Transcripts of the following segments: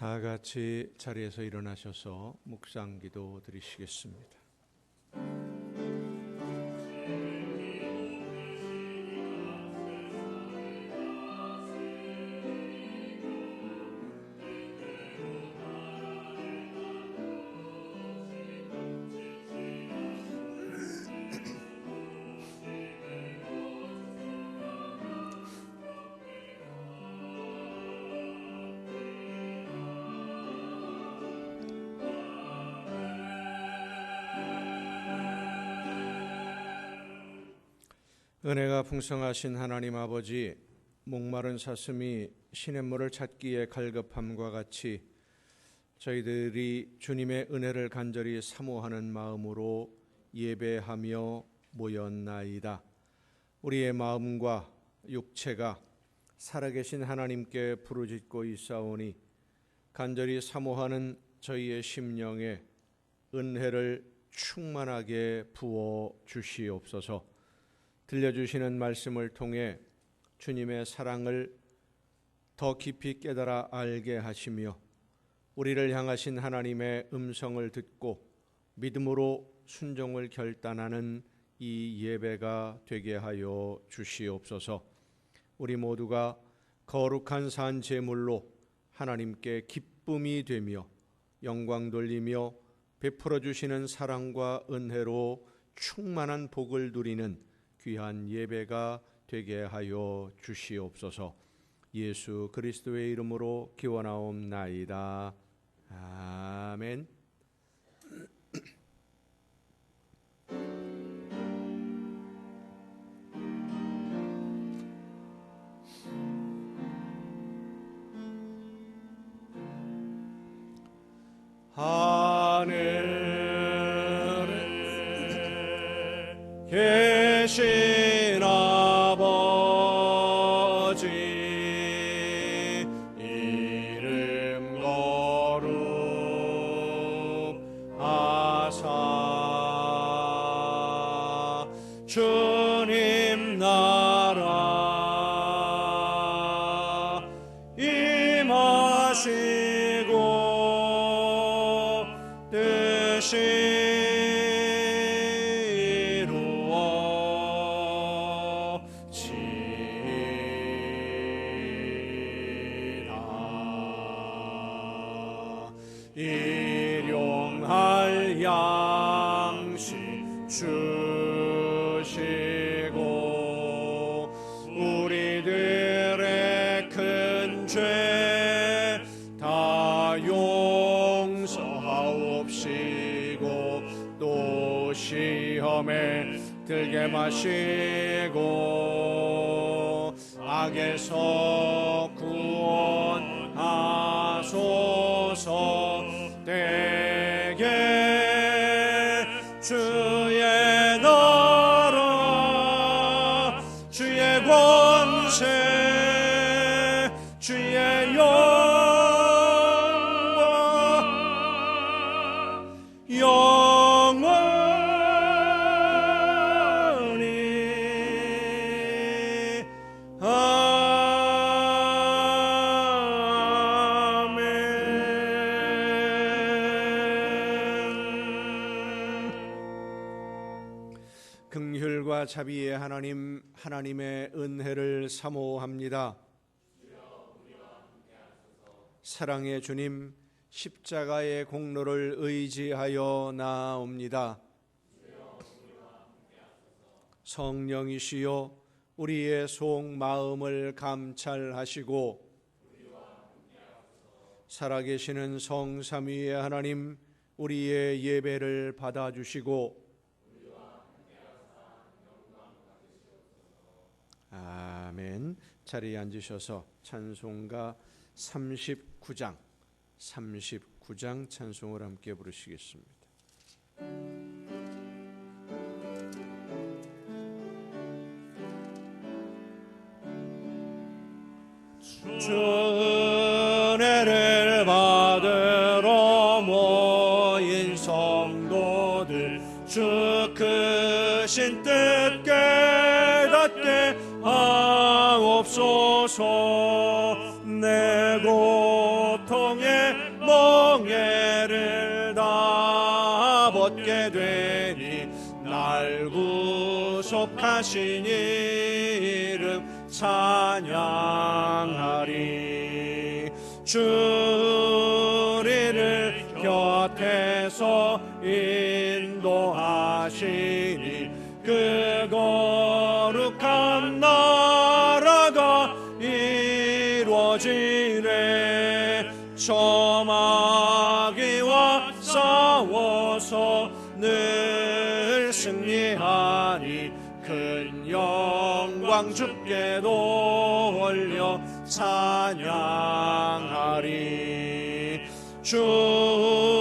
다 같이 자리에서 일어나셔서 묵상기도 드리시겠습니다. 은혜가 풍성하신 하나님 아버지, 목마른 사슴이 시냇물을 찾기에 갈급함과 같이 저희들이 주님의 은혜를 간절히 사모하는 마음으로 예배하며 모였나이다. 우리의 마음과 육체가 살아계신 하나님께 부르짖고 있사오니 간절히 사모하는 저희의 심령에 은혜를 충만하게 부어 주시옵소서. 들려주시는 말씀을 통해 주님의 사랑을 더 깊이 깨달아 알게 하시며 우리를 향하신 하나님의 음성을 듣고 믿음으로 순종을 결단하는 이 예배가 되게 하여 주시옵소서. 우리 모두가 거룩한 산 제물로 하나님께 기쁨이 되며 영광 돌리며 베풀어 주시는 사랑과 은혜로 충만한 복을 누리는 귀한 예배가 되게 하여 주시옵소서. 예수 그리스도의 이름으로 기원하옵나이다. 아멘. 하늘에 계신 아버지, 이름 거룩하사 주님 나라 임하시고 뜻이 일용할 양식 주시고 우리들의 큰 죄 다 용서하옵시고 또 시험에 들게 마시고 악에서 구원하소서. 내게 주의 나라 주의 권세 주의 영광 영원히 긍휼과 자비의 하나님, 하나님의 은혜를 사모합니다. 사랑의 주님, 십자가의 공로를 의지하여 나아옵니다. 성령이시여 우리의 속 마음을 감찰하시고 살아계시는 성삼위의 하나님, 우리의 예배를 받아주시고 아멘. 자리에 앉으셔서 찬송가 39장 찬송을 함께 부르시겠습니다. 주 은혜를 받으러 모인 성도들 주 크신 뜻 깨닫게 하옵소서. 내 고통에 인도하신 이름 찬양하리. 주리를 곁에서 인도하시니 그 거룩한 나라가 이루어지네. 저 마귀와 싸워서 늘 승리하니 큰 영광 주께 돌려 찬양하리. 주리의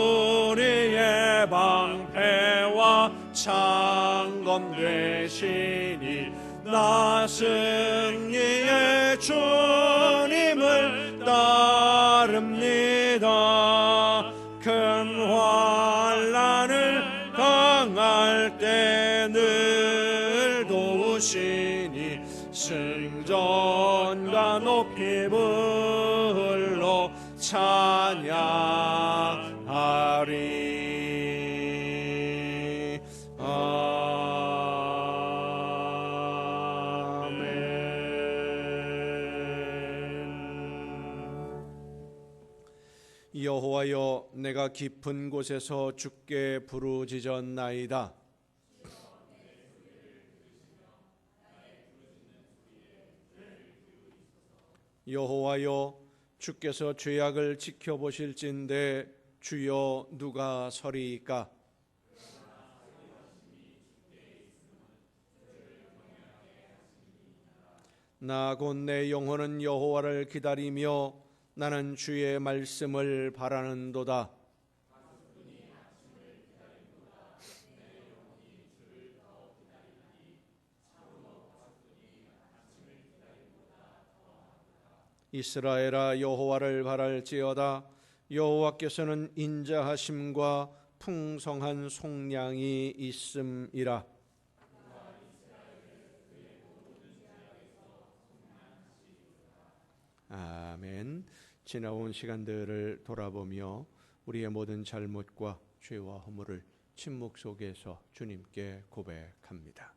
방패와 창검 되시니 나 승리의 주님을 따릅니다. 큰 환난을 당할 때 늘 도우시니 승전과 높이 불러 찬양하리. 여호와여, 내가 깊은 곳에서 주께 부르짖었나이다. 여호와여, 주께서 죄악을 지켜보실진대 주여 누가 서리이까? 나 곧 내 영혼은 여호와를 기다리며 나는 주의 말씀을 바라는도다. 이스라엘아, 여호와를 바랄지어다. 여호와께서는 인자하심과 풍성한 속량이 있음이라. 아멘. 지나온 시간들을 돌아보며 우리의 모든 잘못과 죄와 허물을 침묵 속에서 주님께 고백합니다.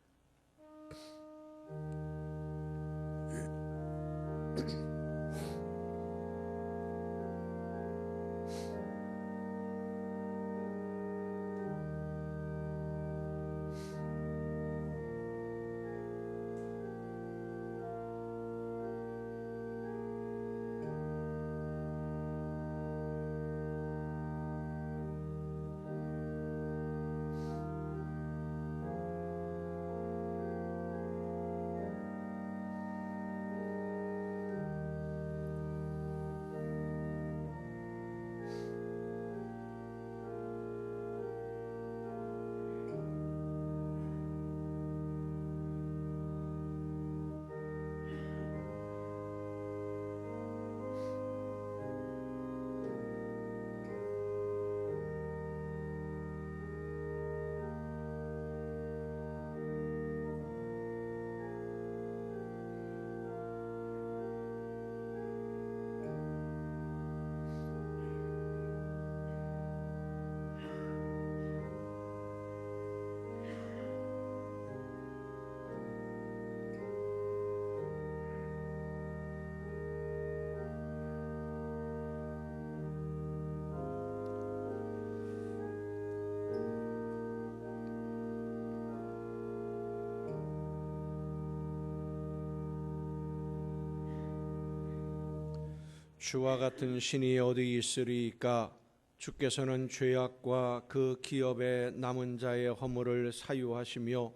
주와 같은 신이 어디 있으리이까? 주께서는 죄악과 그 기업의 남은 자의 허물을 사유하시며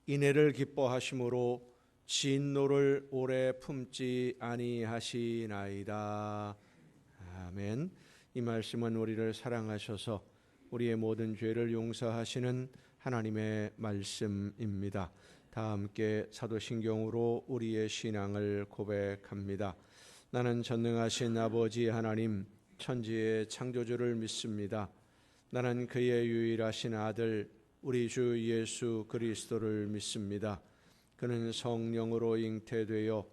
인애를 기뻐하심으로 진노를 오래 품지 아니하시나이다. 아멘. 이 말씀은 우리를 사랑하셔서 우리의 모든 죄를 용서하시는 하나님의 말씀입니다. 다 함께 사도신경으로 우리의 신앙을 고백합니다. 나는 전능하신 아버지 하나님, 천지의 창조주를 믿습니다. 나는 그의 유일하신 아들 우리 주 예수 그리스도를 믿습니다. 그는 성령으로 잉태되어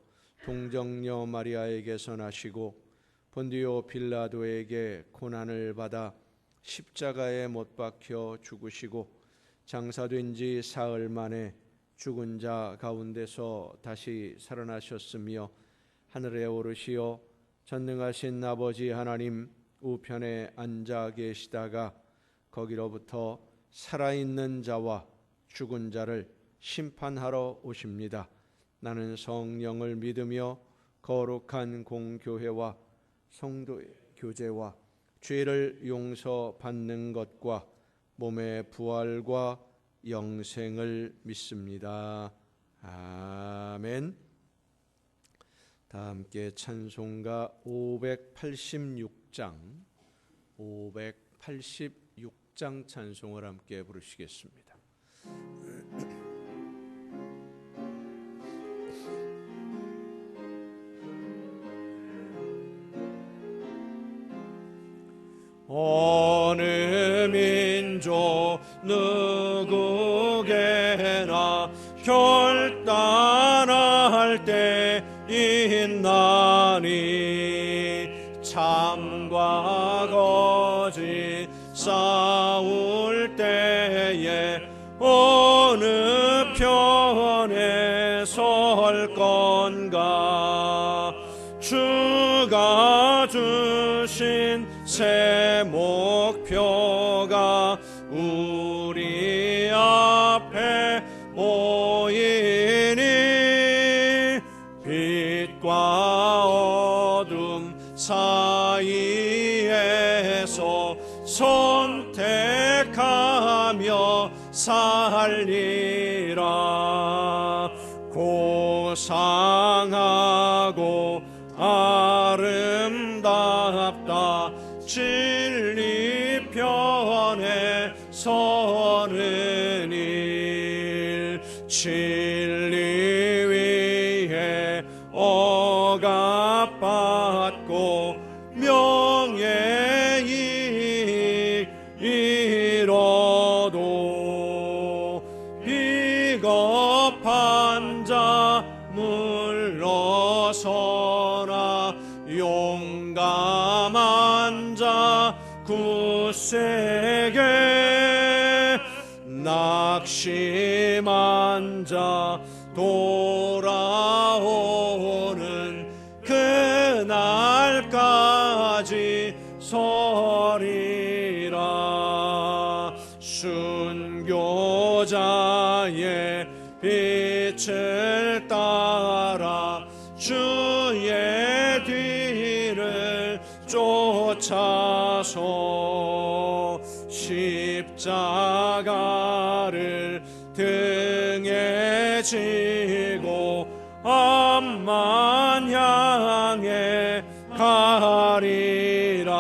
동정녀 마리아에게서 나시고 본디오 빌라도에게 고난을 받아 십자가에 못 박혀 죽으시고 장사된 지 사흘 만에 죽은 자 가운데서 다시 살아나셨으며 하늘에 오르시어 전능하신 아버지 하나님 우편에 앉아 계시다가 거기로부터 살아있는 자와 죽은 자를 심판하러 오십니다. 나는 성령을 믿으며 거룩한 공교회와 성도의 교제와 죄를 용서받는 것과 몸의 부활과 영생을 믿습니다. 아멘. 다 함께 찬송가 586장 찬송을 함께 부르시겠습니다. 어느 민족 누구게나 결단할 때 있나니 참과 거짓 싸울 때에 어느 편에 설 건가. 주가 주신 새 목표가 우리 앞에 보이니 빛과 어둠 사이에서 선택하며 살리라. 고상하고 아름답다 진리 편에 서는 일. 진리 위에 억압받고 명예이익 이뤄도 비겁한 자 물러서라. 용감한 자 굳세게 낙심한 자 돌아오는 그날까지 서리라. 순교자의 빛을 따라 주의 뒤를 쫓아서 십자가를 등에 지고 앞만 향해 가리라.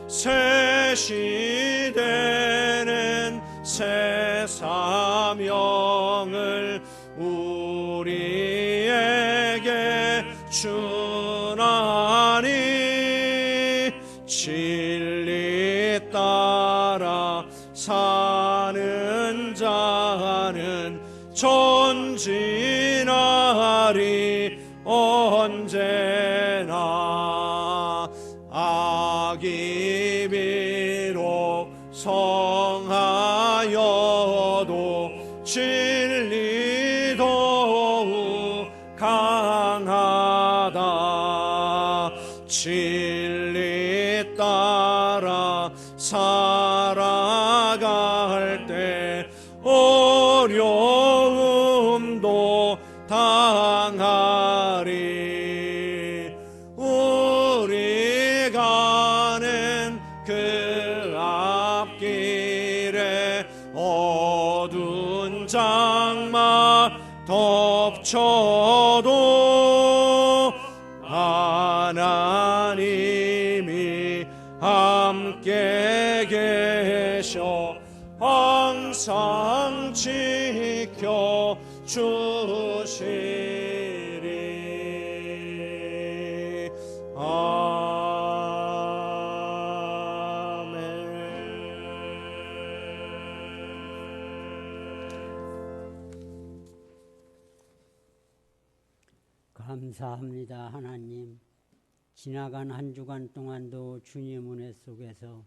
새 시대는 새 사명을 우리에게 주나니 진리 따라 사는 자는 전진하리 언제나. 악이 비록 성하여도 진리 더욱 강하다. 진리 따라 살아갈 때 어려움도 당하리. 우리 가는 그 앞길에 어두운 장막 덮쳐도 하나님이 함께 계셔 항상 지켜 주시리. 아멘. 감사합니다. 하나님, 지나간 한 주간 동안도 주님 은혜 속에서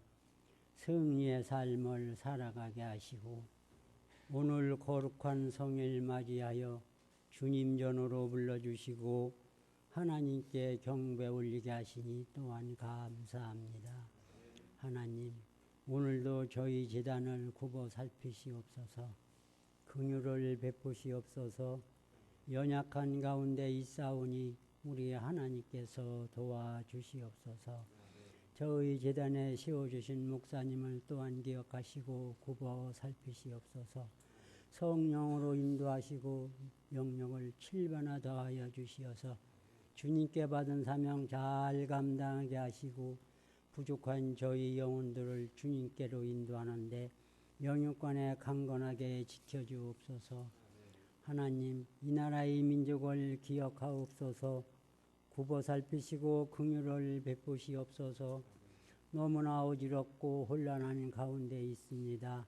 승리의 삶을 살아가게 하시고 오늘 거룩한 성일 맞이하여 주님 전으로 불러주시고 하나님께 경배 올리게 하시니 또한 감사합니다. 하나님, 오늘도 저희 제단을 굽어 살피시옵소서. 긍휼을 베푸시옵소서. 연약한 가운데 있사오니 우리 하나님께서 도와주시옵소서. 저희 제단에 세워주신 목사님을 또한 기억하시고 굽어 살피시옵소서. 성령으로 인도하시고 영역을 7배나 더하여 주시어서 주님께 받은 사명 잘 감당하게 하시고 부족한 저희 영혼들을 주님께로 인도하는데 영육간에 강건하게 지켜주옵소서. 하나님, 이 나라의 민족을 기억하옵소서. 굽어 살피시고 긍휼을 베푸시옵소서. 너무나 어지럽고 혼란한 가운데 있습니다.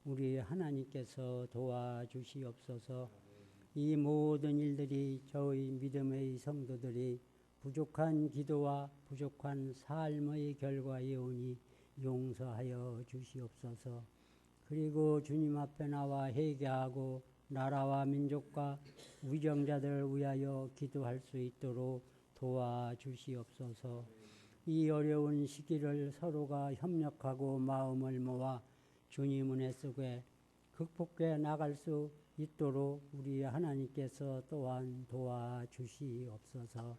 우리 하나님께서 도와주시옵소서. 이 모든 일들이 저희 믿음의 성도들이 부족한 기도와 부족한 삶의 결과이오니 용서하여 주시옵소서. 그리고 주님 앞에 나와 회개하고 나라와 민족과 위정자들을 위하여 기도할 수 있도록 도와주시옵소서. 이 어려운 시기를 서로가 협력하고 마음을 모아 주님 은혜 속에 극복해 나갈 수 있도록 우리 하나님께서 또한 도와주시옵소서.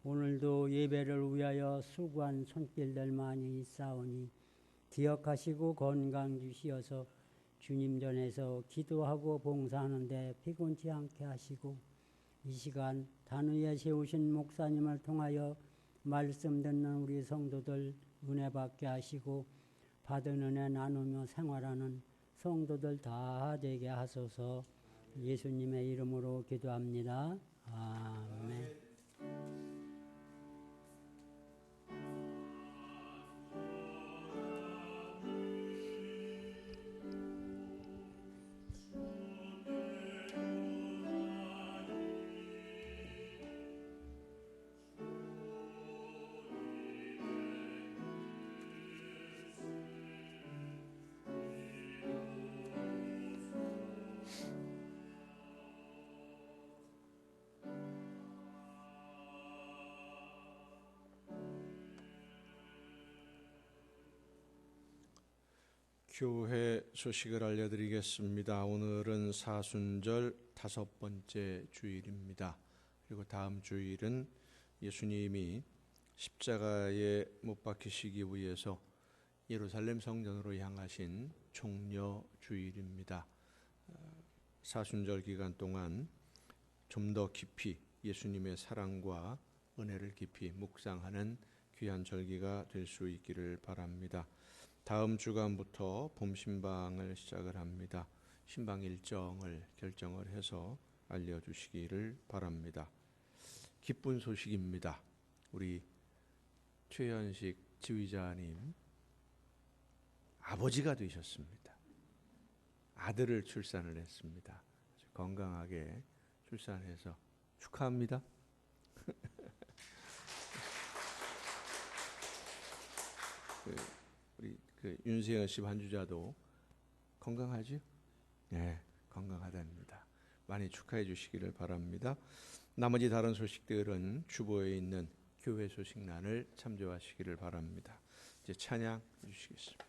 오늘도 예배를 위하여 수고한 손길들 많이 있사오니 기억하시고 건강 주시어서 주님 전에서 기도하고 봉사하는데 피곤치 않게 하시고 이 시간 단위에 세우신 목사님을 통하여 말씀 듣는 우리 성도들 은혜 받게 하시고 받은 은혜 나누며 생활하는 성도들 다 되게 하소서. 예수님의 이름으로 기도합니다. 아멘. 교회 소식을 알려드리겠습니다. 오늘은 사순절 5번째 주일입니다. 그리고 다음 주일은 예수님이 십자가에 못 박히시기 위해서 예루살렘 성전으로 향하신 종려 주일입니다. 사순절 기간 동안 좀 더 깊이 예수님의 사랑과 은혜를 깊이 묵상하는 귀한 절기가 될 수 있기를 바랍니다. 다음 주간부터 봄 신방을 시작을 합니다. 신방 일정을 결정을 해서 알려주시기를 바랍니다. 기쁜 소식입니다. 우리 최현식 지휘자님 아버지가 되셨습니다. 아들을 출산을 했습니다. 아주 건강하게 출산해서 축하합니다. 우리 윤세현 씨 반주자도 건강하죠? 네, 건강하답니다. 많이 축하해 주시기를 바랍니다. 나머지 다른 소식들은 주보에 있는 교회 소식란을 참조하시기를 바랍니다. 이제 찬양 주시겠습니다.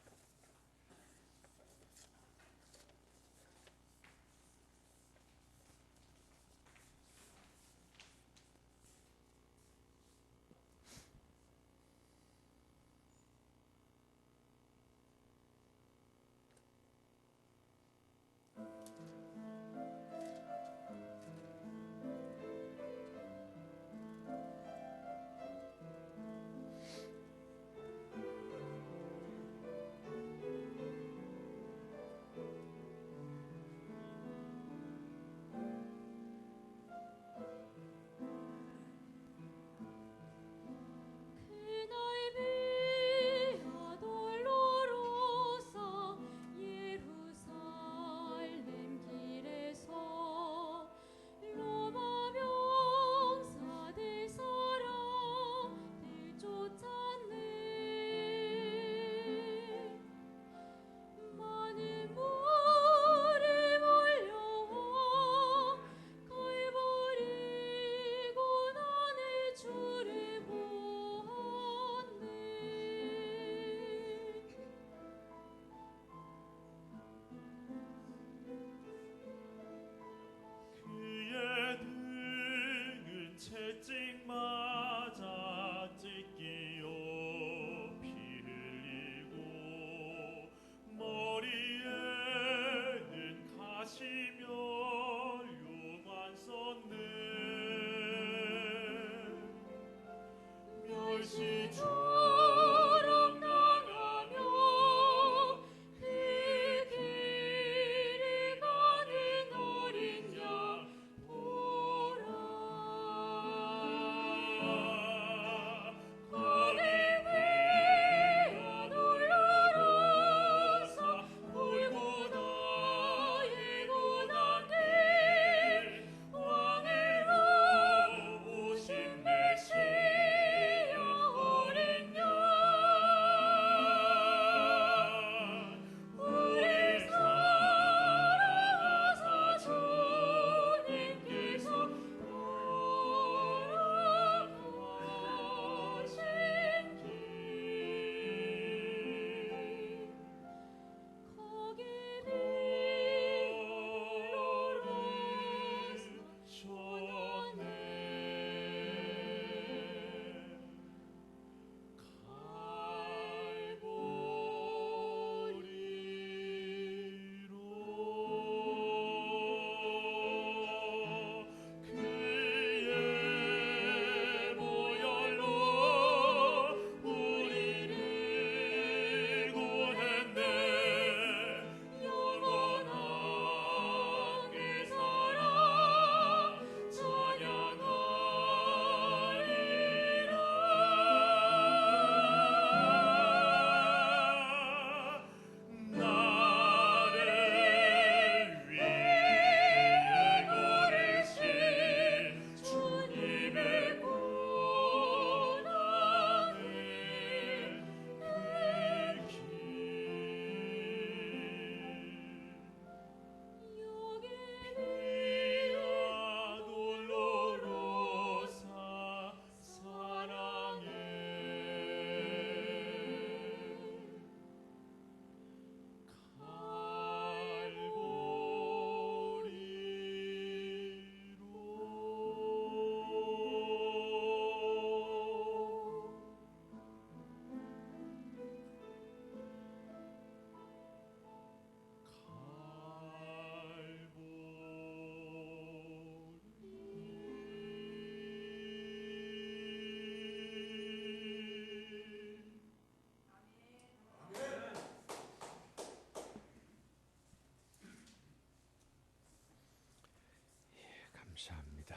감사합니다.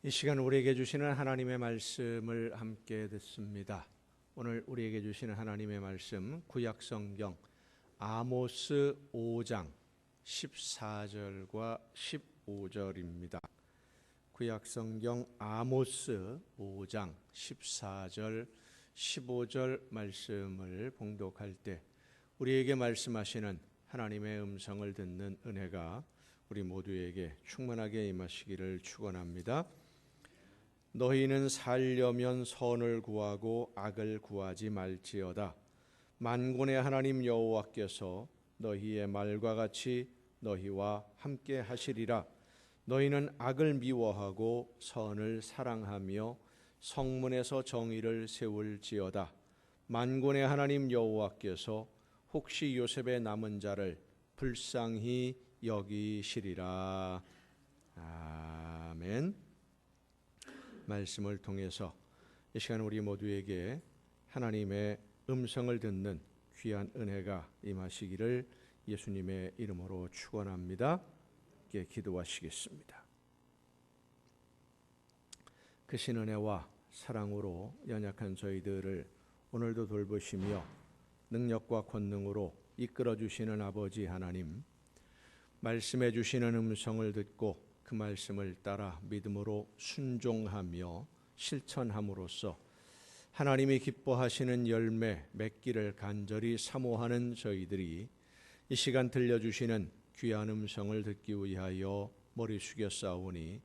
이 시간 우리에게 주시는 하나님의 말씀을 함께 듣습니다. 오늘 우리에게 주시는 하나님의 말씀 구약성경 아모스 5장 14절과 15절입니다. 구약성경 아모스 5장 14절 15절 말씀을 봉독할 때 우리에게 말씀하시는 하나님의 음성을 듣는 은혜가 우리 모두에게 충만하게 임하시기를 축원합니다. 너희는 살려면 선을 구하고 악을 구하지 말지어다. 만군의 하나님 여호와께서 너희의 말과 같이 너희와 함께 하시리라. 너희는 악을 미워하고 선을 사랑하며 성문에서 정의를 세울지어다. 만군의 하나님 여호와께서 혹시 요셉의 남은 자를 불쌍히 여기시리라. 아멘. 말씀을 통해서 이 시간 우리 모두에게 하나님의 음성을 듣는 귀한 은혜가 임하시기를 예수님의 이름으로 축원합니다. 함께 기도하시겠습니다. 크신 은혜와 사랑으로 연약한 저희들을 오늘도 돌보시며 능력과 권능으로 이끌어 주시는 아버지 하나님, 말씀해 주시는 음성을 듣고 그 말씀을 따라 믿음으로 순종하며 실천함으로써 하나님이 기뻐하시는 열매 맺기를 간절히 사모하는 저희들이 이 시간 들려주시는 귀한 음성을 듣기 위하여 머리 숙였사오니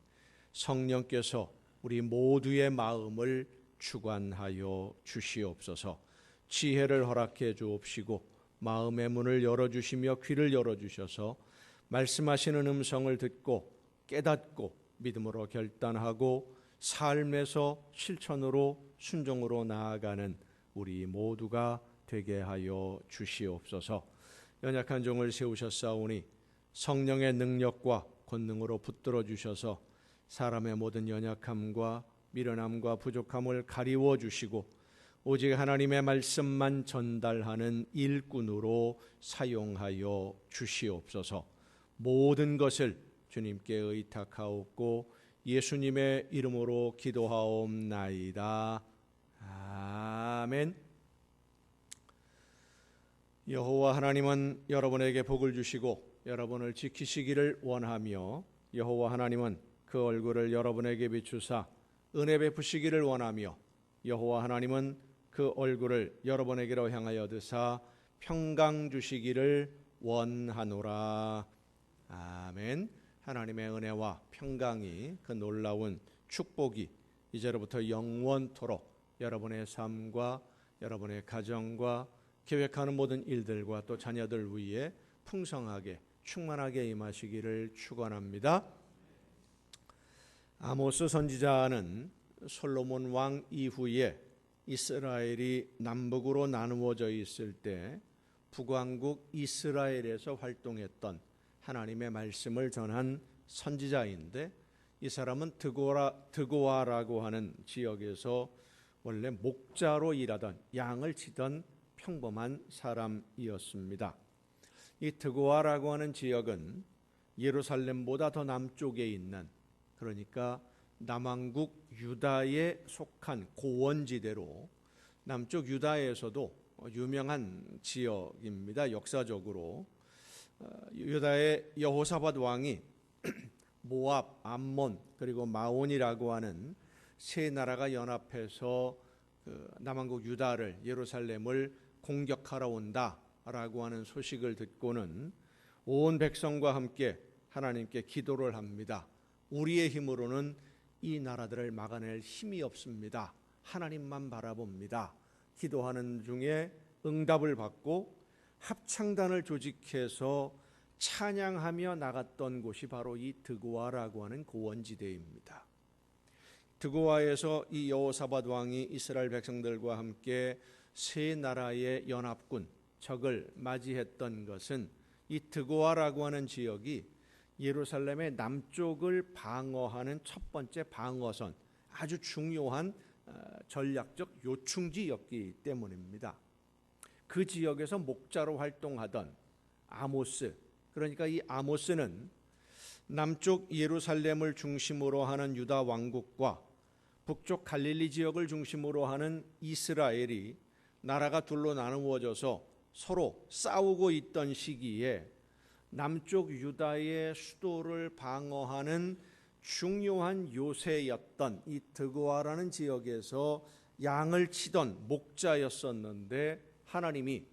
성령께서 우리 모두의 마음을 주관하여 주시옵소서. 지혜를 허락해 주옵시고 마음의 문을 열어주시며 귀를 열어주셔서 말씀하시는 음성을 듣고 깨닫고 믿음으로 결단하고 삶에서 실천으로 순종으로 나아가는 우리 모두가 되게 하여 주시옵소서. 연약한 종을 세우셨사오니 성령의 능력과 권능으로 붙들어 주셔서 사람의 모든 연약함과 미련함과 부족함을 가리워 주시고 오직 하나님의 말씀만 전달하는 일꾼으로 사용하여 주시옵소서. 모든 것을 주님께 의탁하옵고 예수님의 이름으로 기도하옵나이다. 아멘. 여호와 하나님은 여러분에게 복을 주시고 여러분을 지키시기를 원하며 여호와 하나님은 그 얼굴을 여러분에게 비추사 은혜 베푸시기를 원하며 여호와 하나님은 그 얼굴을 여러분에게로 향하여 드사 평강 주시기를 원하노라. 아멘. 하나님의 은혜와 평강이, 그 놀라운 축복이 이제로부터 영원토록 여러분의 삶과 여러분의 가정과 계획하는 모든 일들과 또 자녀들 위에 풍성하게 충만하게 임하시기를 축원합니다. 아모스 선지자는 솔로몬 왕 이후에 이스라엘이 남북으로 나누어져 있을 때 북왕국 이스라엘에서 활동했던 하나님의 말씀을 전한 선지자인데, 이 사람은 드고아라고 하는 지역에서 원래 목자로 일하던, 양을 치던 평범한 사람이었습니다. 이 드고아라고 하는 지역은 예루살렘보다 더 남쪽에 있는, 그러니까 남왕국 유다에 속한 고원지대로 남쪽 유다에서도 유명한 지역입니다. 역사적으로 유다의 여호사밧 왕이 모압, 암몬 그리고 마온이라고 하는 세 나라가 연합해서 남왕국 유다를, 예루살렘을 공격하러 온다라고 하는 소식을 듣고는 온 백성과 함께 하나님께 기도를 합니다. 우리의 힘으로는 이 나라들을 막아낼 힘이 없습니다. 하나님만 바라봅니다. 기도하는 중에 응답을 받고 합창단을 조직해서 찬양하며 나갔던 곳이 바로 이 드고아라고 하는 고원지대입니다. 드고아에서 이 여호사밧 왕이 이스라엘 백성들과 함께 세 나라의 연합군, 적을 맞이했던 것은 이 드고아라고 하는 지역이 예루살렘의 남쪽을 방어하는 첫 번째 방어선, 아주 중요한 전략적 요충지였기 때문입니다. 그 지역에서 목자로 활동하던 아모스, 그러니까 이 아모스는 남쪽 예루살렘을 중심으로 하는 유다 왕국과 북쪽 갈릴리 지역을 중심으로 하는 이스라엘이 나라가 둘로 나누어져서 서로 싸우고 있던 시기에 남쪽 유다의 수도를 방어하는 중요한 요새였던 이 드고아라는 지역에서 양을 치던 목자였었는데, 하나님이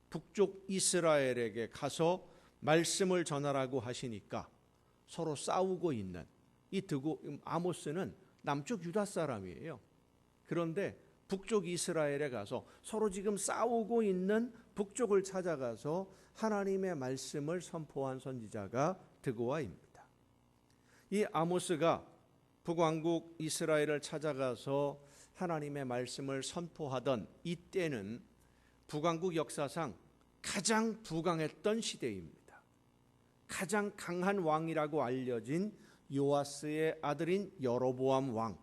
북쪽 이스라엘에게 가서 말씀을 전하라고 하시니까 서로 싸우고 있는 이 아모스는 남쪽 유다 사람이에요. 그런데 북쪽 이스라엘에 가서 서로 지금 싸우고 있는 북쪽을 찾아가서 하나님의 말씀을 선포한 선지자가 드고아입니다. 이 아모스가 북왕국 이스라엘을 찾아가서 하나님의 말씀을 선포하던 이때는 북왕국 역사상 가장 부강했던 시대입니다. 가장 강한 왕이라고 알려진 요아스의 아들인 여로보암 왕,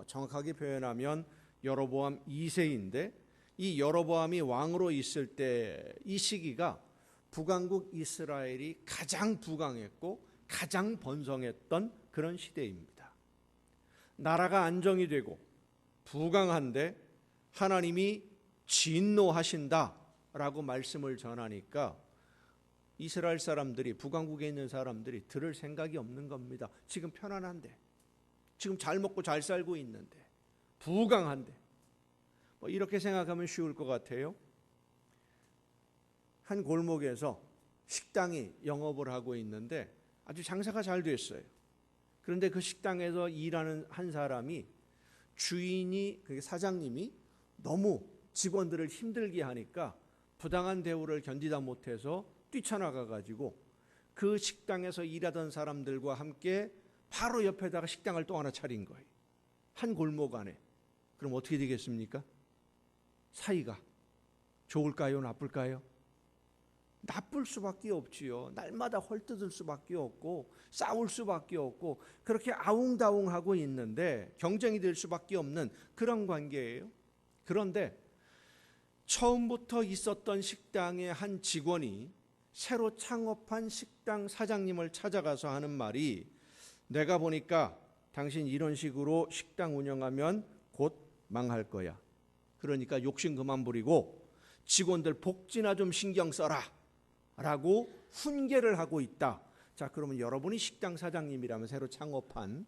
정확하게 표현하면 여로보암 2세인데, 이 여로보암이 왕으로 있을 때 이 시기가 북왕국 이스라엘이 가장 부강했고 가장 번성했던 그런 시대입니다. 나라가 안정이 되고 부강한데 하나님이 진노하신다라고 말씀을 전하니까 이스라엘 사람들이, 북왕국에 있는 사람들이 들을 생각이 없는 겁니다. 지금 편안한데, 지금 잘 먹고 잘 살고 있는데, 부강한데, 이렇게 생각하면 쉬울 것 같아요. 한 골목에서 식당이 영업을 하고 있는데 아주 장사가 잘 됐어요. 그런데 그 식당에서 일하는 한 사람이, 주인이, 그게 사장님이 너무 직원들을 힘들게 하니까 부당한 대우를 견디다 못해서 뛰쳐나가 가지고 그 식당에서 일하던 사람들과 함께 바로 옆에다가 식당을 또 하나 차린 거예요. 한 골목 안에. 그럼 어떻게 되겠습니까? 사이가 좋을까요? 나쁠까요? 나쁠 수밖에 없지요. 날마다 헐뜯을 수밖에 없고 싸울 수밖에 없고 그렇게 아웅다웅하고 있는데 경쟁이 될 수밖에 없는 그런 관계예요. 그런데 처음부터 있었던 식당의 한 직원이 새로 창업한 식당 사장님을 찾아가서 하는 말이, 내가 보니까 당신 이런 식으로 식당 운영하면 곧 망할 거야. 그러니까 욕심 그만 부리고 직원들 복지나 좀 신경 써라 라고 훈계를 하고 있다. 자, 그러면 여러분이 식당 사장님이라면 새로 창업한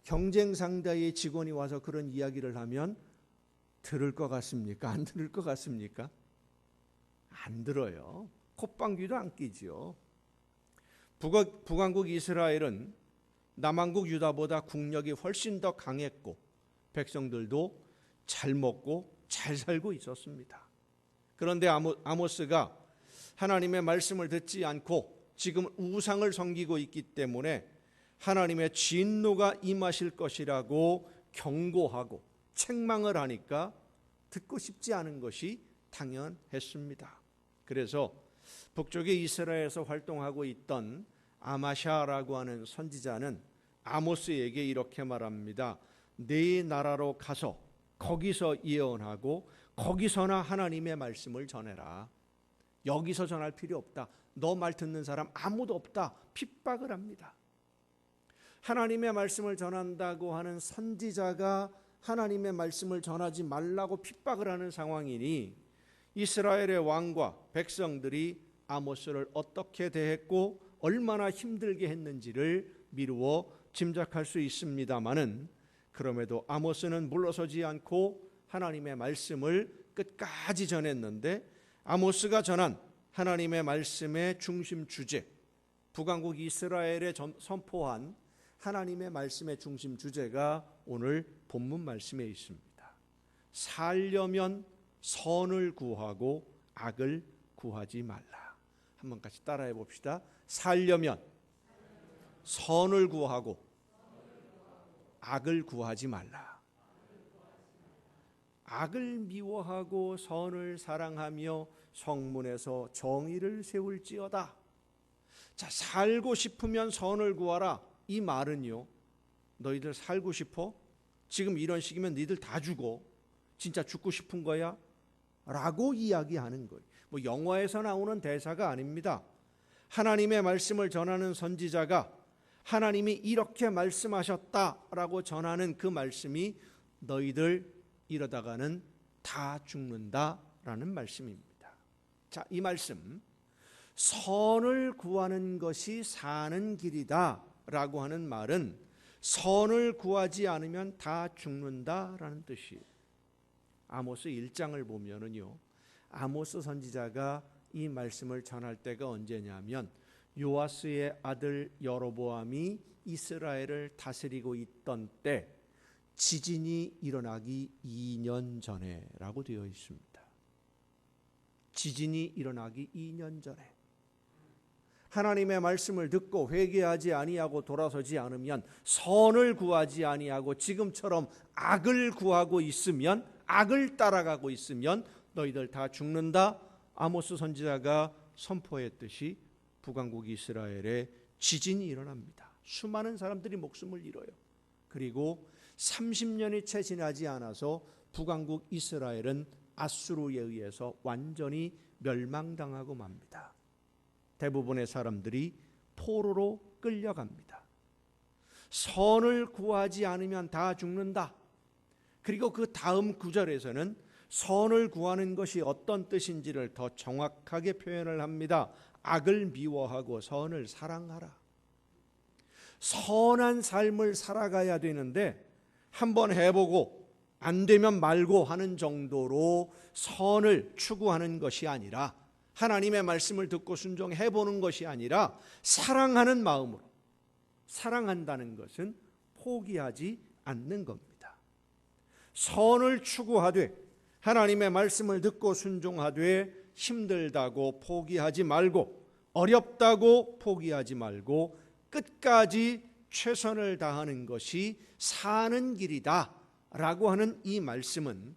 경쟁 상대의 직원이 와서 그런 이야기를 하면 들을 것 같습니까? 안 들을 것 같습니까? 안 들어요. 콧방귀도 안 끼지요. 북왕국 이스라엘은 남왕국 유다보다 국력이 훨씬 더 강했고 백성들도 잘 먹고 잘 살고 있었습니다. 그런데 아모스가 하나님의 말씀을 듣지 않고 지금 우상을 섬기고 있기 때문에 하나님의 진노가 임하실 것이라고 경고하고 책망을 하니까 듣고 싶지 않은 것이 당연했습니다. 그래서 북쪽의 이스라엘에서 활동하고 있던 아마샤라고 하는 선지자는 아모스에게 이렇게 말합니다. 네 나라로 가서 거기서 예언하고 거기서나 하나님의 말씀을 전해라. 여기서 전할 필요 없다. 너 말 듣는 사람 아무도 없다. 핍박을 합니다. 하나님의 말씀을 전한다고 하는 선지자가 하나님의 말씀을 전하지 말라고 핍박을 하는 상황이니 이스라엘의 왕과 백성들이 아모스를 어떻게 대했고 얼마나 힘들게 했는지를 미루어 짐작할 수 있습니다마는, 그럼에도 아모스는 물러서지 않고 하나님의 말씀을 끝까지 전했는데, 아모스가 전한 하나님의 말씀의 중심 주제, 북왕국 이스라엘에 선포한 하나님의 말씀의 중심 주제가 오늘 본문 말씀에 있습니다. 살려면 선을 구하고 악을 구하지 말라. 한번 같이 따라해 봅시다. 살려면 선을 구하고 악을 구하지 말라. 악을 미워하고 선을 사랑하며 성문에서 정의를 세울지어다. 자, 살고 싶으면 선을 구하라. 이 말은요, 너희들 살고 싶어? 지금 이런 식이면 너희들 다 죽어. 진짜 죽고 싶은 거야? 라고 이야기하는 거예요. 뭐 영화에서 나오는 대사가 아닙니다. 하나님의 말씀을 전하는 선지자가 하나님이 이렇게 말씀하셨다라고 전하는 그 말씀이 너희들 이러다가는 다 죽는다라는 말씀입니다. 자, 이 말씀, 선을 구하는 것이 사는 길이다 라고 하는 말은 선을 구하지 않으면 다 죽는다라는 뜻이에요. 아모스 1장을 보면은요, 아모스 선지자가 이 말씀을 전할 때가 언제냐면 요아스의 아들 여로보암이 이스라엘을 다스리고 있던 때, 지진이 일어나기 2년 전에라고 되어 있습니다. 지진이 일어나기 2년 전에 하나님의 말씀을 듣고 회개하지 아니하고 돌아서지 않으면, 선을 구하지 아니하고 지금처럼 악을 구하고 있으면, 악을 따라가고 있으면 너희들 다 죽는다. 아모스 선지자가 선포했듯이 북왕국 이스라엘에 지진이 일어납니다. 수많은 사람들이 목숨을 잃어요. 그리고 30년이 채 지나지 않아서 북왕국 이스라엘은 아수르에 의해서 완전히 멸망당하고 맙니다. 대부분의 사람들이 포로로 끌려갑니다. 선을 구하지 않으면 다 죽는다. 그리고 그 다음 구절에서는 선을 구하는 것이 어떤 뜻인지를 더 정확하게 표현을 합니다. 악을 미워하고 선을 사랑하라. 선한 삶을 살아가야 되는데 한번 해보고 안 되면 말고 하는 정도로 선을 추구하는 것이 아니라, 하나님의 말씀을 듣고 순종해보는 것이 아니라 사랑하는 마음으로, 사랑한다는 것은 포기하지 않는 겁니다. 선을 추구하되 하나님의 말씀을 듣고 순종하되 힘들다고 포기하지 말고, 어렵다고 포기하지 말고 끝까지 최선을 다하는 것이 사는 길이다 라고 하는 이 말씀은,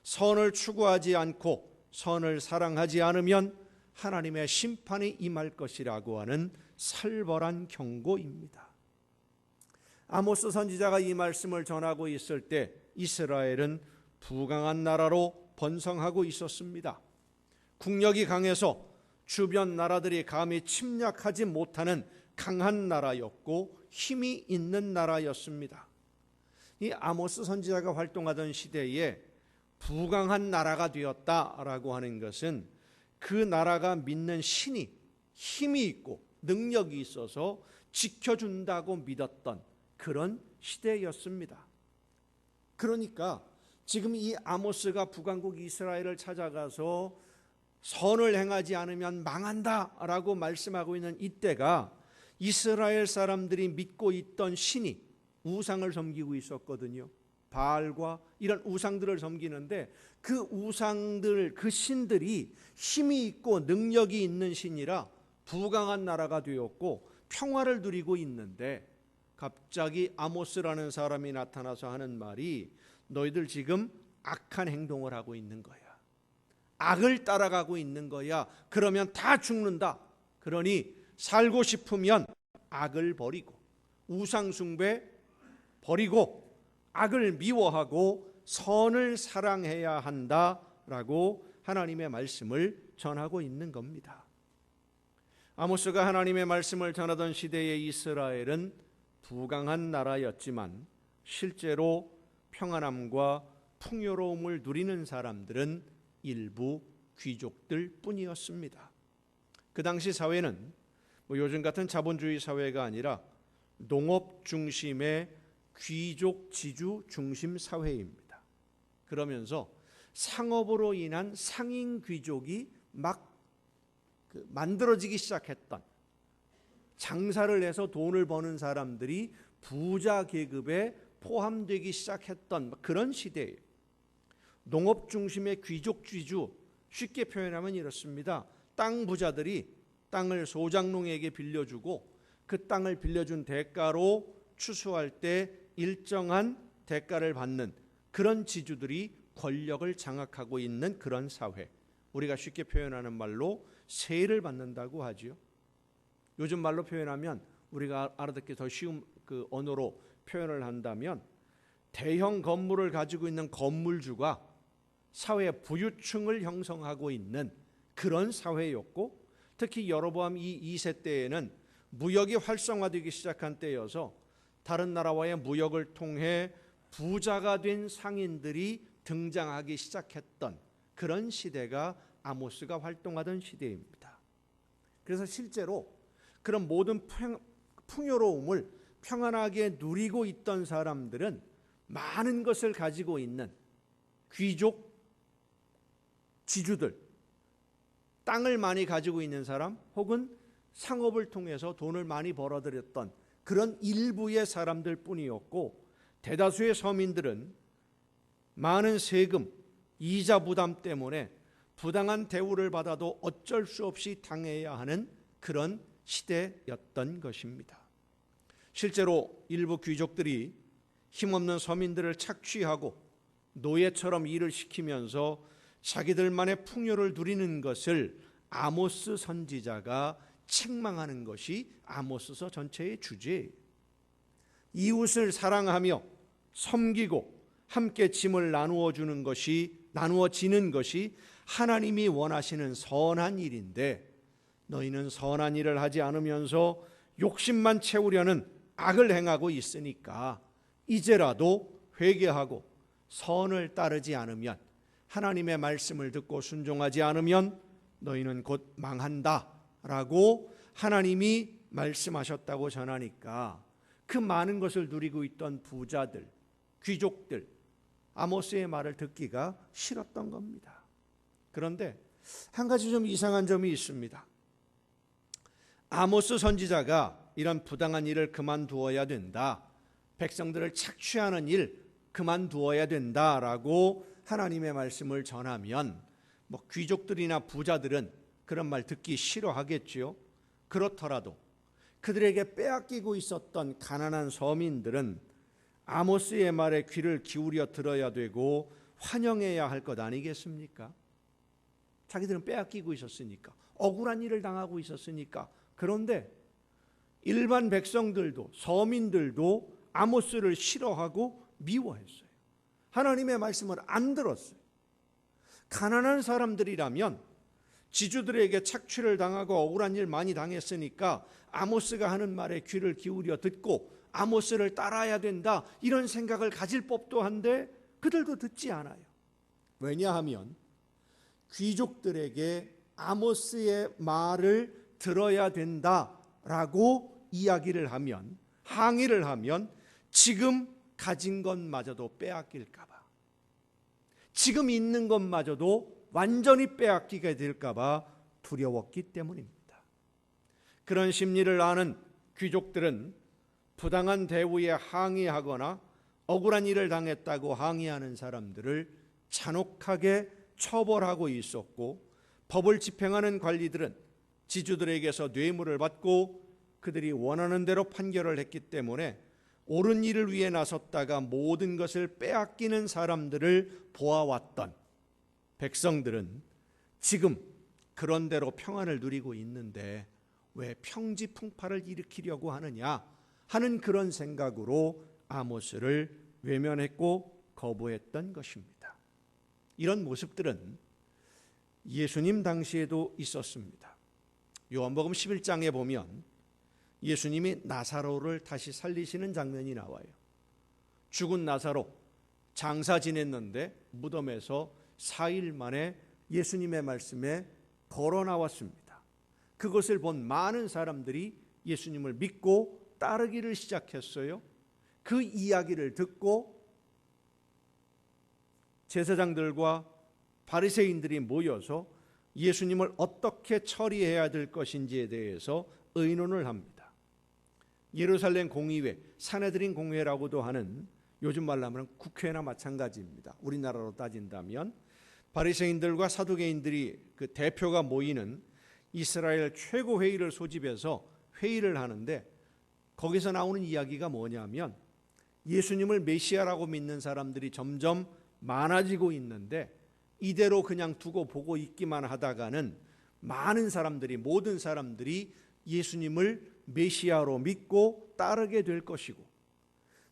선을 추구하지 않고 선을 사랑하지 않으면 하나님의 심판이 임할 것이라고 하는 살벌한 경고입니다. 아모스 선지자가 이 말씀을 전하고 있을 때 이스라엘은 부강한 나라로 번성하고 있었습니다. 국력이 강해서 주변 나라들이 감히 침략하지 못하는 강한 나라였고 힘이 있는 나라였습니다. 이 아모스 선지자가 활동하던 시대에 부강한 나라가 되었다라고 하는 것은 그 나라가 믿는 신이 힘이 있고 능력이 있어서 지켜준다고 믿었던 그런 시대였습니다. 그러니까 지금 이 아모스가 북왕국 이스라엘을 찾아가서 선을 행하지 않으면 망한다라고 말씀하고 있는 이때가 이스라엘 사람들이 믿고 있던 신이 우상을 섬기고 있었거든요. 바알과 이런 우상들을 섬기는데 그 우상들, 그 신들이 힘이 있고 능력이 있는 신이라 부강한 나라가 되었고 평화를 누리고 있는데 갑자기 아모스라는 사람이 나타나서 하는 말이 너희들 지금 악한 행동을 하고 있는 거야. 악을 따라가고 있는 거야. 그러면 다 죽는다. 그러니 살고 싶으면 악을 버리고 우상 숭배 버리고 악을 미워하고 선을 사랑해야 한다라고 하나님의 말씀을 전하고 있는 겁니다. 아모스가 하나님의 말씀을 전하던 시대의 이스라엘은 부강한 나라였지만 실제로 평안함과 풍요로움을 누리는 사람들은 일부 귀족들 뿐이었습니다. 그 당시 사회는 요즘 같은 자본주의 사회가 아니라 농업 중심의 귀족 지주 중심 사회입니다. 그러면서 상업으로 인한 상인 귀족이 막 만들어지기 시작했던, 장사를 해서 돈을 버는 사람들이 부자 계급에 포함되기 시작했던 그런 시대예요. 농업 중심의 귀족 지주, 쉽게 표현하면 이렇습니다. 땅 부자들이 땅을 소장농에게 빌려주고 그 땅을 빌려준 대가로 추수할 때 일정한 대가를 받는 그런 지주들이 권력을 장악하고 있는 그런 사회, 우리가 쉽게 표현하는 말로 세를 받는다고 하지요. 요즘 말로 표현하면 우리가 알아듣기 더 쉬운 그 언어로 표현을 한다면 대형 건물을 가지고 있는 건물주가 사회 부유층을 형성하고 있는 그런 사회였고, 특히 여로보암 2세 때에는 무역이 활성화되기 시작한 때여서 다른 나라와의 무역을 통해 부자가 된 상인들이 등장하기 시작했던 그런 시대가 아모스가 활동하던 시대입니다. 그래서 실제로 그런 모든 풍요로움을 평안하게 누리고 있던 사람들은 많은 것을 가지고 있는 귀족 지주들, 땅을 많이 가지고 있는 사람 혹은 상업을 통해서 돈을 많이 벌어들였던 그런 일부의 사람들 뿐이었고, 대다수의 서민들은 많은 세금, 이자 부담 때문에 부당한 대우를 받아도 어쩔 수 없이 당해야 하는 그런 시대였던 것입니다. 실제로 일부 귀족들이 힘없는 서민들을 착취하고 노예처럼 일을 시키면서 자기들만의 풍요를 누리는 것을 아모스 선지자가 책망하는 것이 아모스서 전체의 주제예요. 이웃을 사랑하며 섬기고 함께 짐을 나누어지는 것이 하나님이 원하시는 선한 일인데, 너희는 선한 일을 하지 않으면서 욕심만 채우려는 악을 행하고 있으니까 이제라도 회개하고 선을 따르지 않으면, 하나님의 말씀을 듣고 순종하지 않으면 너희는 곧 망한다라고 하나님이 말씀하셨다고 전하니까 그 많은 것을 누리고 있던 부자들, 귀족들, 아모스의 말을 듣기가 싫었던 겁니다. 그런데 한 가지 좀 이상한 점이 있습니다. 아모스 선지자가 이런 부당한 일을 그만두어야 된다, 백성들을 착취하는 일 그만두어야 된다라고 하나님의 말씀을 전하면 귀족들이나 부자들은 그런 말 듣기 싫어하겠지요. 그렇더라도 그들에게 빼앗기고 있었던 가난한 서민들은 아모스의 말에 귀를 기울여 들어야 되고 환영해야 할 것 아니겠습니까? 자기들은 빼앗기고 있었으니까, 억울한 일을 당하고 있었으니까. 그런데 일반 백성들도, 서민들도 아모스를 싫어하고 미워했어요. 하나님의 말씀을 안 들었어요. 가난한 사람들이라면 지주들에게 착취를 당하고 억울한 일 많이 당했으니까 아모스가 하는 말에 귀를 기울여 듣고 아모스를 따라야 된다, 이런 생각을 가질 법도 한데 그들도 듣지 않아요. 왜냐하면 귀족들에게 아모스의 말을 들어야 된다라고 이야기를 하면, 항의를 하면 지금 가진 것마저도 빼앗길까 봐, 지금 있는 것마저도 완전히 빼앗기게 될까 봐 두려웠기 때문입니다. 그런 심리를 아는 귀족들은 부당한 대우에 항의하거나 억울한 일을 당했다고 항의하는 사람들을 잔혹하게 처벌하고 있었고, 법을 집행하는 관리들은 지주들에게서 뇌물을 받고 그들이 원하는 대로 판결을 했기 때문에 옳은 일을 위해 나섰다가 모든 것을 빼앗기는 사람들을 보아왔던 백성들은 지금 그런 대로 평안을 누리고 있는데 왜 평지풍파를 일으키려고 하느냐 하는 그런 생각으로 아모스를 외면했고 거부했던 것입니다. 이런 모습들은 예수님 당시에도 있었습니다. 요한복음 11장에 보면 예수님이 나사로를 다시 살리시는 장면이 나와요. 죽은 나사로 장사 지냈는데 무덤에서 4일 만에 예수님의 말씀에 걸어 나왔습니다. 그것을 본 많은 사람들이 예수님을 믿고 따르기를 시작했어요. 그 이야기를 듣고 제사장들과 바리새인들이 모여서 예수님을 어떻게 처리해야 될 것인지에 대해서 의논을 합니다. 예루살렘 공의회, 산헤드린 공회라고도 하는, 요즘 말로 하면 국회나 마찬가지입니다. 우리나라로 따진다면 바리새인들과 사두개인들이 그 대표가 모이는 이스라엘 최고 회의를 소집해서 회의를 하는데, 거기서 나오는 이야기가 뭐냐면 예수님을 메시아라고 믿는 사람들이 점점 많아지고 있는데 이대로 그냥 두고 보고 있기만 하다가는 많은 사람들이, 모든 사람들이 예수님을 메시아로 믿고 따르게 될 것이고,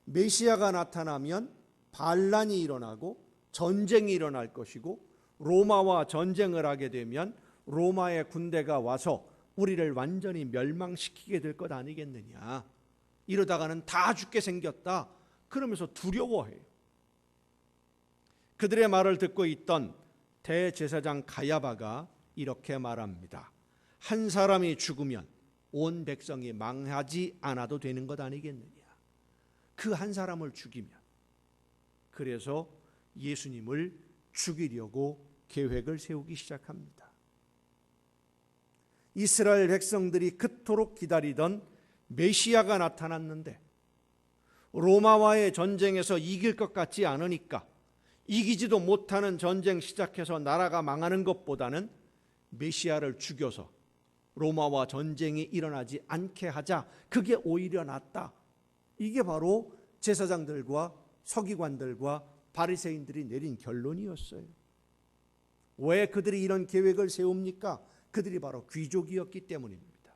메시아가 나타나면 반란이 일어나고 전쟁이 일어날 것이고, 로마와 전쟁을 하게 되면 로마의 군대가 와서 우리를 완전히 멸망시키게 될 것 아니겠느냐, 이러다가는 다 죽게 생겼다, 그러면서 두려워해요. 그들의 말을 듣고 있던 대제사장 가야바가 이렇게 말합니다. 한 사람이 죽으면 온 백성이 망하지 않아도 되는 것 아니겠느냐, 그 한 사람을 죽이면. 그래서 예수님을 죽이려고 계획을 세우기 시작합니다. 이스라엘 백성들이 그토록 기다리던 메시아가 나타났는데 로마와의 전쟁에서 이길 것 같지 않으니까, 이기지도 못하는 전쟁 시작해서 나라가 망하는 것보다는 메시아를 죽여서 로마와 전쟁이 일어나지 않게 하자, 그게 오히려 낫다. 이게 바로 제사장들과 서기관들과 바리새인들이 내린 결론이었어요. 왜 그들이 이런 계획을 세웁니까? 그들이 바로 귀족이었기 때문입니다.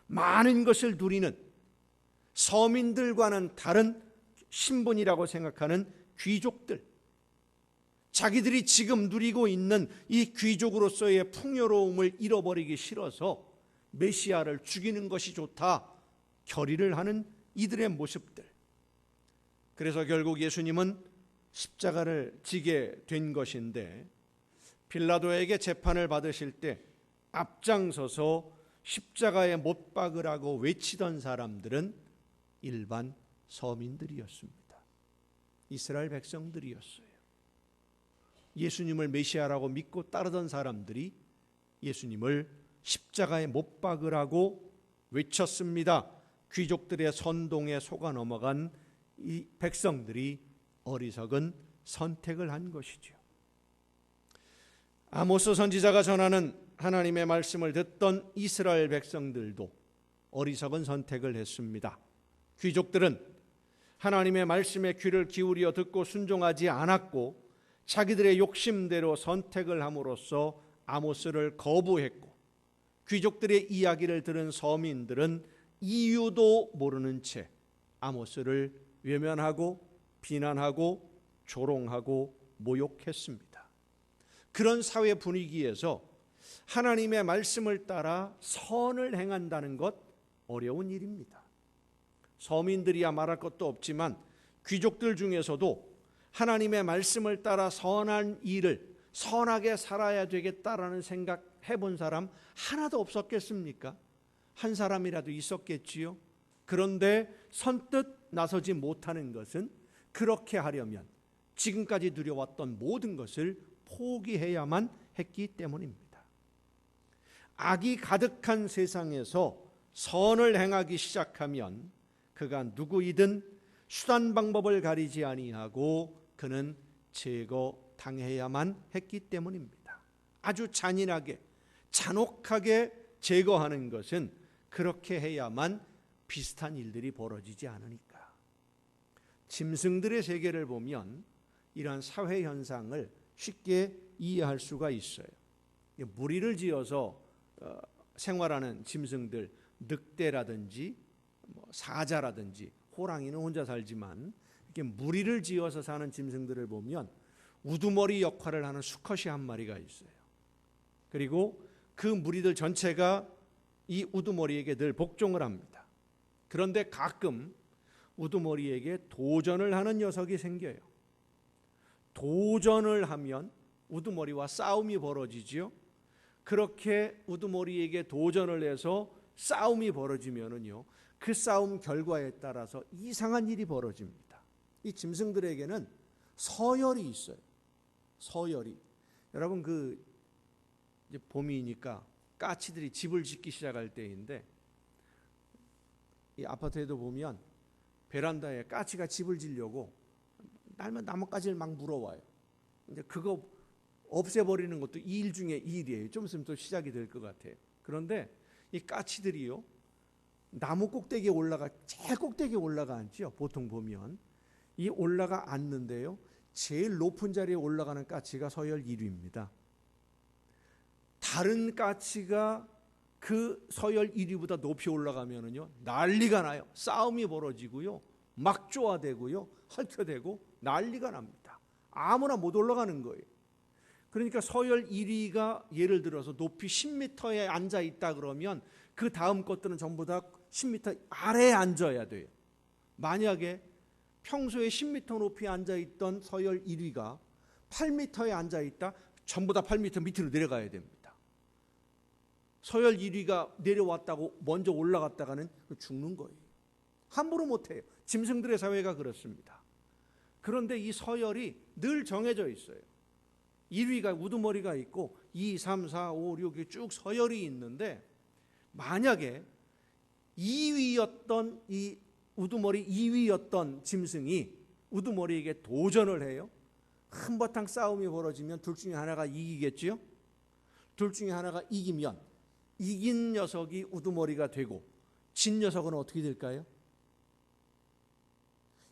많은 것을 누리는 서민들과는 다른 신분이라고 생각하는 귀족들, 자기들이 지금 누리고 있는 이 귀족으로서의 풍요로움을 잃어버리기 싫어서 메시아를 죽이는 것이 좋다 결의를 하는 이들의 모습들. 그래서 결국 예수님은 십자가를 지게 된 것인데, 빌라도에게 재판을 받으실 때 앞장서서 십자가에 못 박으라고 외치던 사람들은 일반 서민들이었습니다. 이스라엘 백성들이었어요. 예수님을 메시아라고 믿고 따르던 사람들이 예수님을 십자가에 못 박으라고 외쳤습니다. 귀족들의 선동에 속아 넘어간 이 백성들이 어리석은 선택을 한 것이죠. 아모스 선지자가 전하는 하나님의 말씀을 듣던 이스라엘 백성들도 어리석은 선택을 했습니다. 귀족들은 하나님의 말씀에 귀를 기울여 듣고 순종하지 않았고 자기들의 욕심대로 선택을 함으로써 아모스를 거부했고, 귀족들의 이야기를 들은 서민들은 이유도 모르는 채 아모스를 외면하고 비난하고 조롱하고 모욕했습니다. 그런 사회 분위기에서 하나님의 말씀을 따라 선을 행한다는 것 어려운 일입니다. 서민들이야 말할 것도 없지만 귀족들 중에서도 하나님의 말씀을 따라 선한 일을 선하게 살아야 되겠다라는 생각 해본 사람 하나도 없었겠습니까? 한 사람이라도 있었겠지요. 그런데 선뜻 나서지 못하는 것은 그렇게 하려면 지금까지 누려왔던 모든 것을 포기해야만 했기 때문입니다. 악이 가득한 세상에서 선을 행하기 시작하면 그가 누구이든 수단 방법을 가리지 아니하고 그는 제거당해야만 했기 때문입니다. 아주 잔인하게 잔혹하게 제거하는 것은 그렇게 해야만 비슷한 일들이 벌어지지 않으니까. 짐승들의 세계를 보면 이러한 사회 현상을 쉽게 이해할 수가 있어요. 무리를 지어서 생활하는 짐승들, 늑대라든지 사자라든지, 호랑이는 혼자 살지만 이렇게 무리를 지어서 사는 짐승들을 보면 우두머리 역할을 하는 수컷이 한 마리가 있어요. 그리고 그 무리들 전체가 이 우두머리에게 늘 복종을 합니다. 그런데 가끔 우두머리에게 도전을 하는 녀석이 생겨요. 도전을 하면 우두머리와 싸움이 벌어지지요. 그렇게 우두머리에게 도전을 해서 싸움이 벌어지면은요, 그 싸움 결과에 따라서 이상한 일이 벌어집니다. 이 짐승들에게는 서열이 있어요. 서열이. 여러분 이제 봄이니까 까치들이 집을 짓기 시작할 때인데, 이 아파트에도 보면 베란다에 까치가 집을 지려고 날만 나뭇가지를 막 물어와요. 이제 그거 없애버리는 것도 일 중에 일이에요. 좀 있으면 또 시작이 될 것 같아요. 그런데 이 까치들이요, 나무 꼭대기에 제일 꼭대기에 올라가 앉죠. 보통 보면 이 올라가 앉는데요, 제일 높은 자리에 올라가는 까치가 서열 1위입니다. 다른 까치가 그 서열 1위보다 높이 올라가면은요, 난리가 나요. 싸움이 벌어지고요, 막조화되고요, 핥혀대고 난리가 납니다. 아무나 못 올라가는 거예요. 그러니까 서열 1위가 예를 들어서 높이 10m에 앉아 있다 그러면 그 다음 것들은 전부 다 10m 아래에 앉아야 돼요. 만약에 평소에 10m 높이 앉아 있던 서열 1위가 8m에 앉아 있다, 전부 다 8m 밑으로 내려가야 됩니다. 서열 1위가 내려왔다고 먼저 올라갔다가는 죽는 거예요. 함부로 못해요. 짐승들의 사회가 그렇습니다. 그런데 이 서열이 늘 정해져 있어요. 1위가 우두머리가 있고 2, 3, 4, 5, 6이 쭉 서열이 있는데, 만약에 2위였던 이 우두머리 2위였던 짐승이 우두머리에게 도전을 해요. 한바탕 싸움이 벌어지면 둘 중에 하나가 이기겠지요. 둘 중에 하나가 이기면 이긴 녀석이 우두머리가 되고 진 녀석은 어떻게 될까요?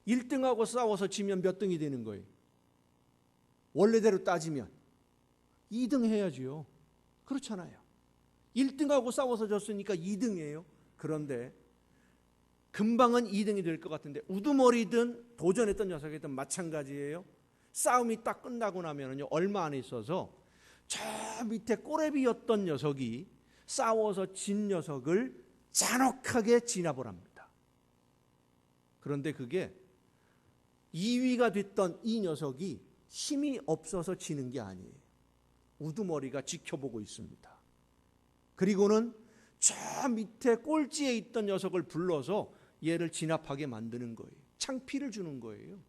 1등하고 싸워서 지면 몇 등이 되는 거예요? 원래대로 따지면 2등 해야지요. 그렇잖아요. 1등하고 싸워서 졌으니까 2등이에요. 그런데 금방은 2등이 될 것 같은데, 우두머리든 도전했던 녀석이든 마찬가지예요. 싸움이 딱 끝나고 나면은요, 얼마 안 있어서 저 밑에 꼬레비였던 녀석이 싸워서 진 녀석을 잔혹하게 진압을 합니다. 그런데 그게 2위가 됐던 이 녀석이 힘이 없어서 지는 게 아니에요. 우두머리가 지켜보고 있습니다. 그리고는 저 밑에 꼴찌에 있던 녀석을 불러서 얘를 진압하게 만드는 거예요. 창피를 주는 거예요.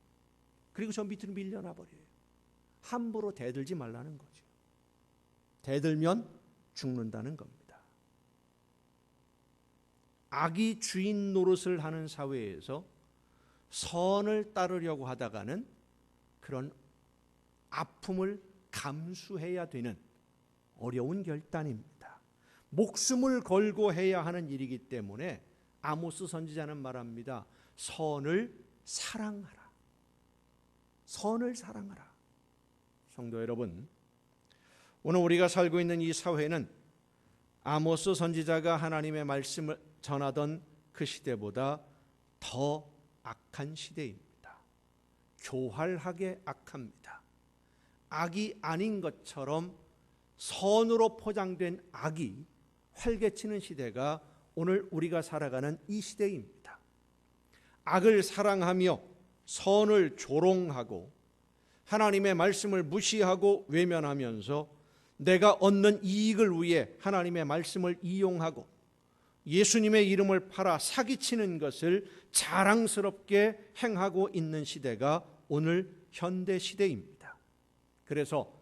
그리고 저 밑으로 밀려나 버려요. 함부로 대들지 말라는 거죠. 대들면 죽는다는 겁니다. 악이 주인 노릇을 하는 사회에서 선을 따르려고 하다가는 그런 아픔을 감수해야 되는 어려운 결단입니다. 목숨을 걸고 해야 하는 일이기 때문에 아모스 선지자는 말합니다. 선을 사랑하라. 선을 사랑하라. 성도 여러분, 오늘 우리가 살고 있는 이 사회는 아모스 선지자가 하나님의 말씀을 전하던 그 시대보다 더 악한 시대입니다. 교활하게 악합니다. 악이 아닌 것처럼 선으로 포장된 악이 활개치는 시대가 오늘 우리가 살아가는 이 시대입니다. 악을 사랑하며 선을 조롱하고 하나님의 말씀을 무시하고 외면하면서 내가 얻는 이익을 위해 하나님의 말씀을 이용하고 예수님의 이름을 팔아 사기치는 것을 자랑스럽게 행하고 있는 시대가 오늘 현대 시대입니다. 그래서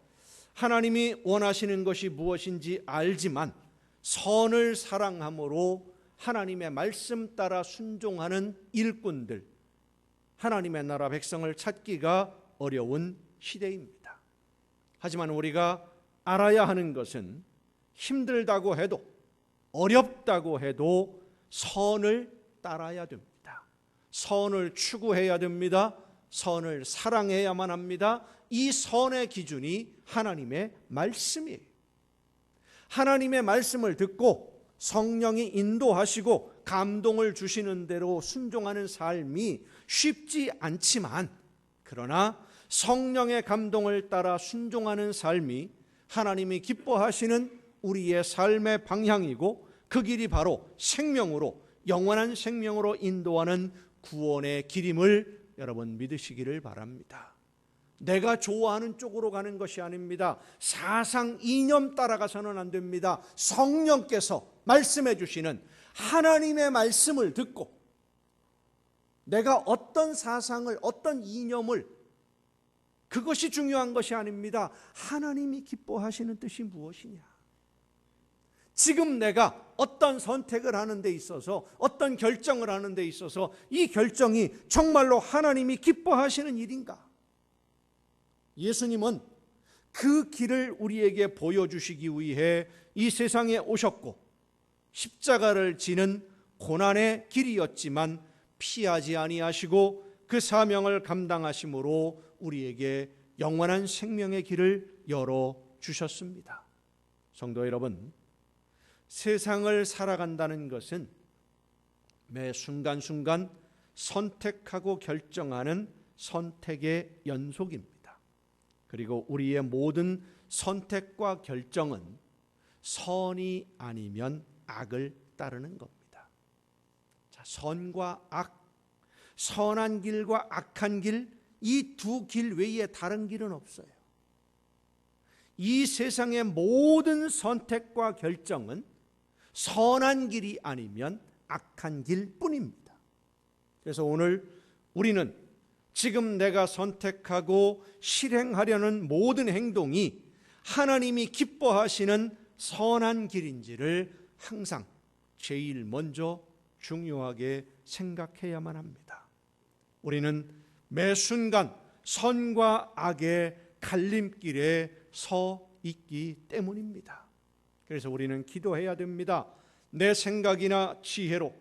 하나님이 원하시는 것이 무엇인지 알지만 선을 사랑함으로 하나님의 말씀 따라 순종하는 일꾼들, 하나님의 나라 백성을 찾기가 어려운 시대입니다. 하지만 우리가 알아야 하는 것은 힘들다고 해도 어렵다고 해도 선을 따라야 됩니다. 선을 추구해야 됩니다. 선을 사랑해야만 합니다. 이 선의 기준이 하나님의 말씀이에요. 하나님의 말씀을 듣고 성령이 인도하시고 감동을 주시는 대로 순종하는 삶이 쉽지 않지만, 그러나 성령의 감동을 따라 순종하는 삶이 하나님이 기뻐하시는 우리의 삶의 방향이고, 그 길이 바로 생명으로, 영원한 생명으로 인도하는 구원의 길임을 여러분 믿으시기를 바랍니다. 내가 좋아하는 쪽으로 가는 것이 아닙니다. 사상 이념 따라가서는 안 됩니다. 성령께서 말씀해 주시는 하나님의 말씀을 듣고 내가 어떤 사상을, 어떤 이념을, 그것이 중요한 것이 아닙니다. 하나님이 기뻐하시는 뜻이 무엇이냐, 지금 내가 어떤 선택을 하는 데 있어서, 어떤 결정을 하는 데 있어서 이 결정이 정말로 하나님이 기뻐하시는 일인가? 예수님은 그 길을 우리에게 보여주시기 위해 이 세상에 오셨고 십자가를 지는 고난의 길이었지만 피하지 아니하시고 그 사명을 감당하심으로 우리에게 영원한 생명의 길을 열어주셨습니다. 성도 여러분, 세상을 살아간다는 것은 매 순간순간 선택하고 결정하는 선택의 연속입니다. 그리고 우리의 모든 선택과 결정은 선이 아니면 악을 따르는 겁니다. 자, 선과 악, 선한 길과 악한 길, 이 두 길 외에 다른 길은 없어요. 이 세상의 모든 선택과 결정은 선한 길이 아니면 악한 길뿐입니다. 그래서 오늘 우리는 지금 내가 선택하고 실행하려는 모든 행동이 하나님이 기뻐하시는 선한 길인지를 항상 제일 먼저 중요하게 생각해야만 합니다. 우리는 매 순간 선과 악의 갈림길에 서 있기 때문입니다. 그래서 우리는 기도해야 됩니다. 내 생각이나 지혜로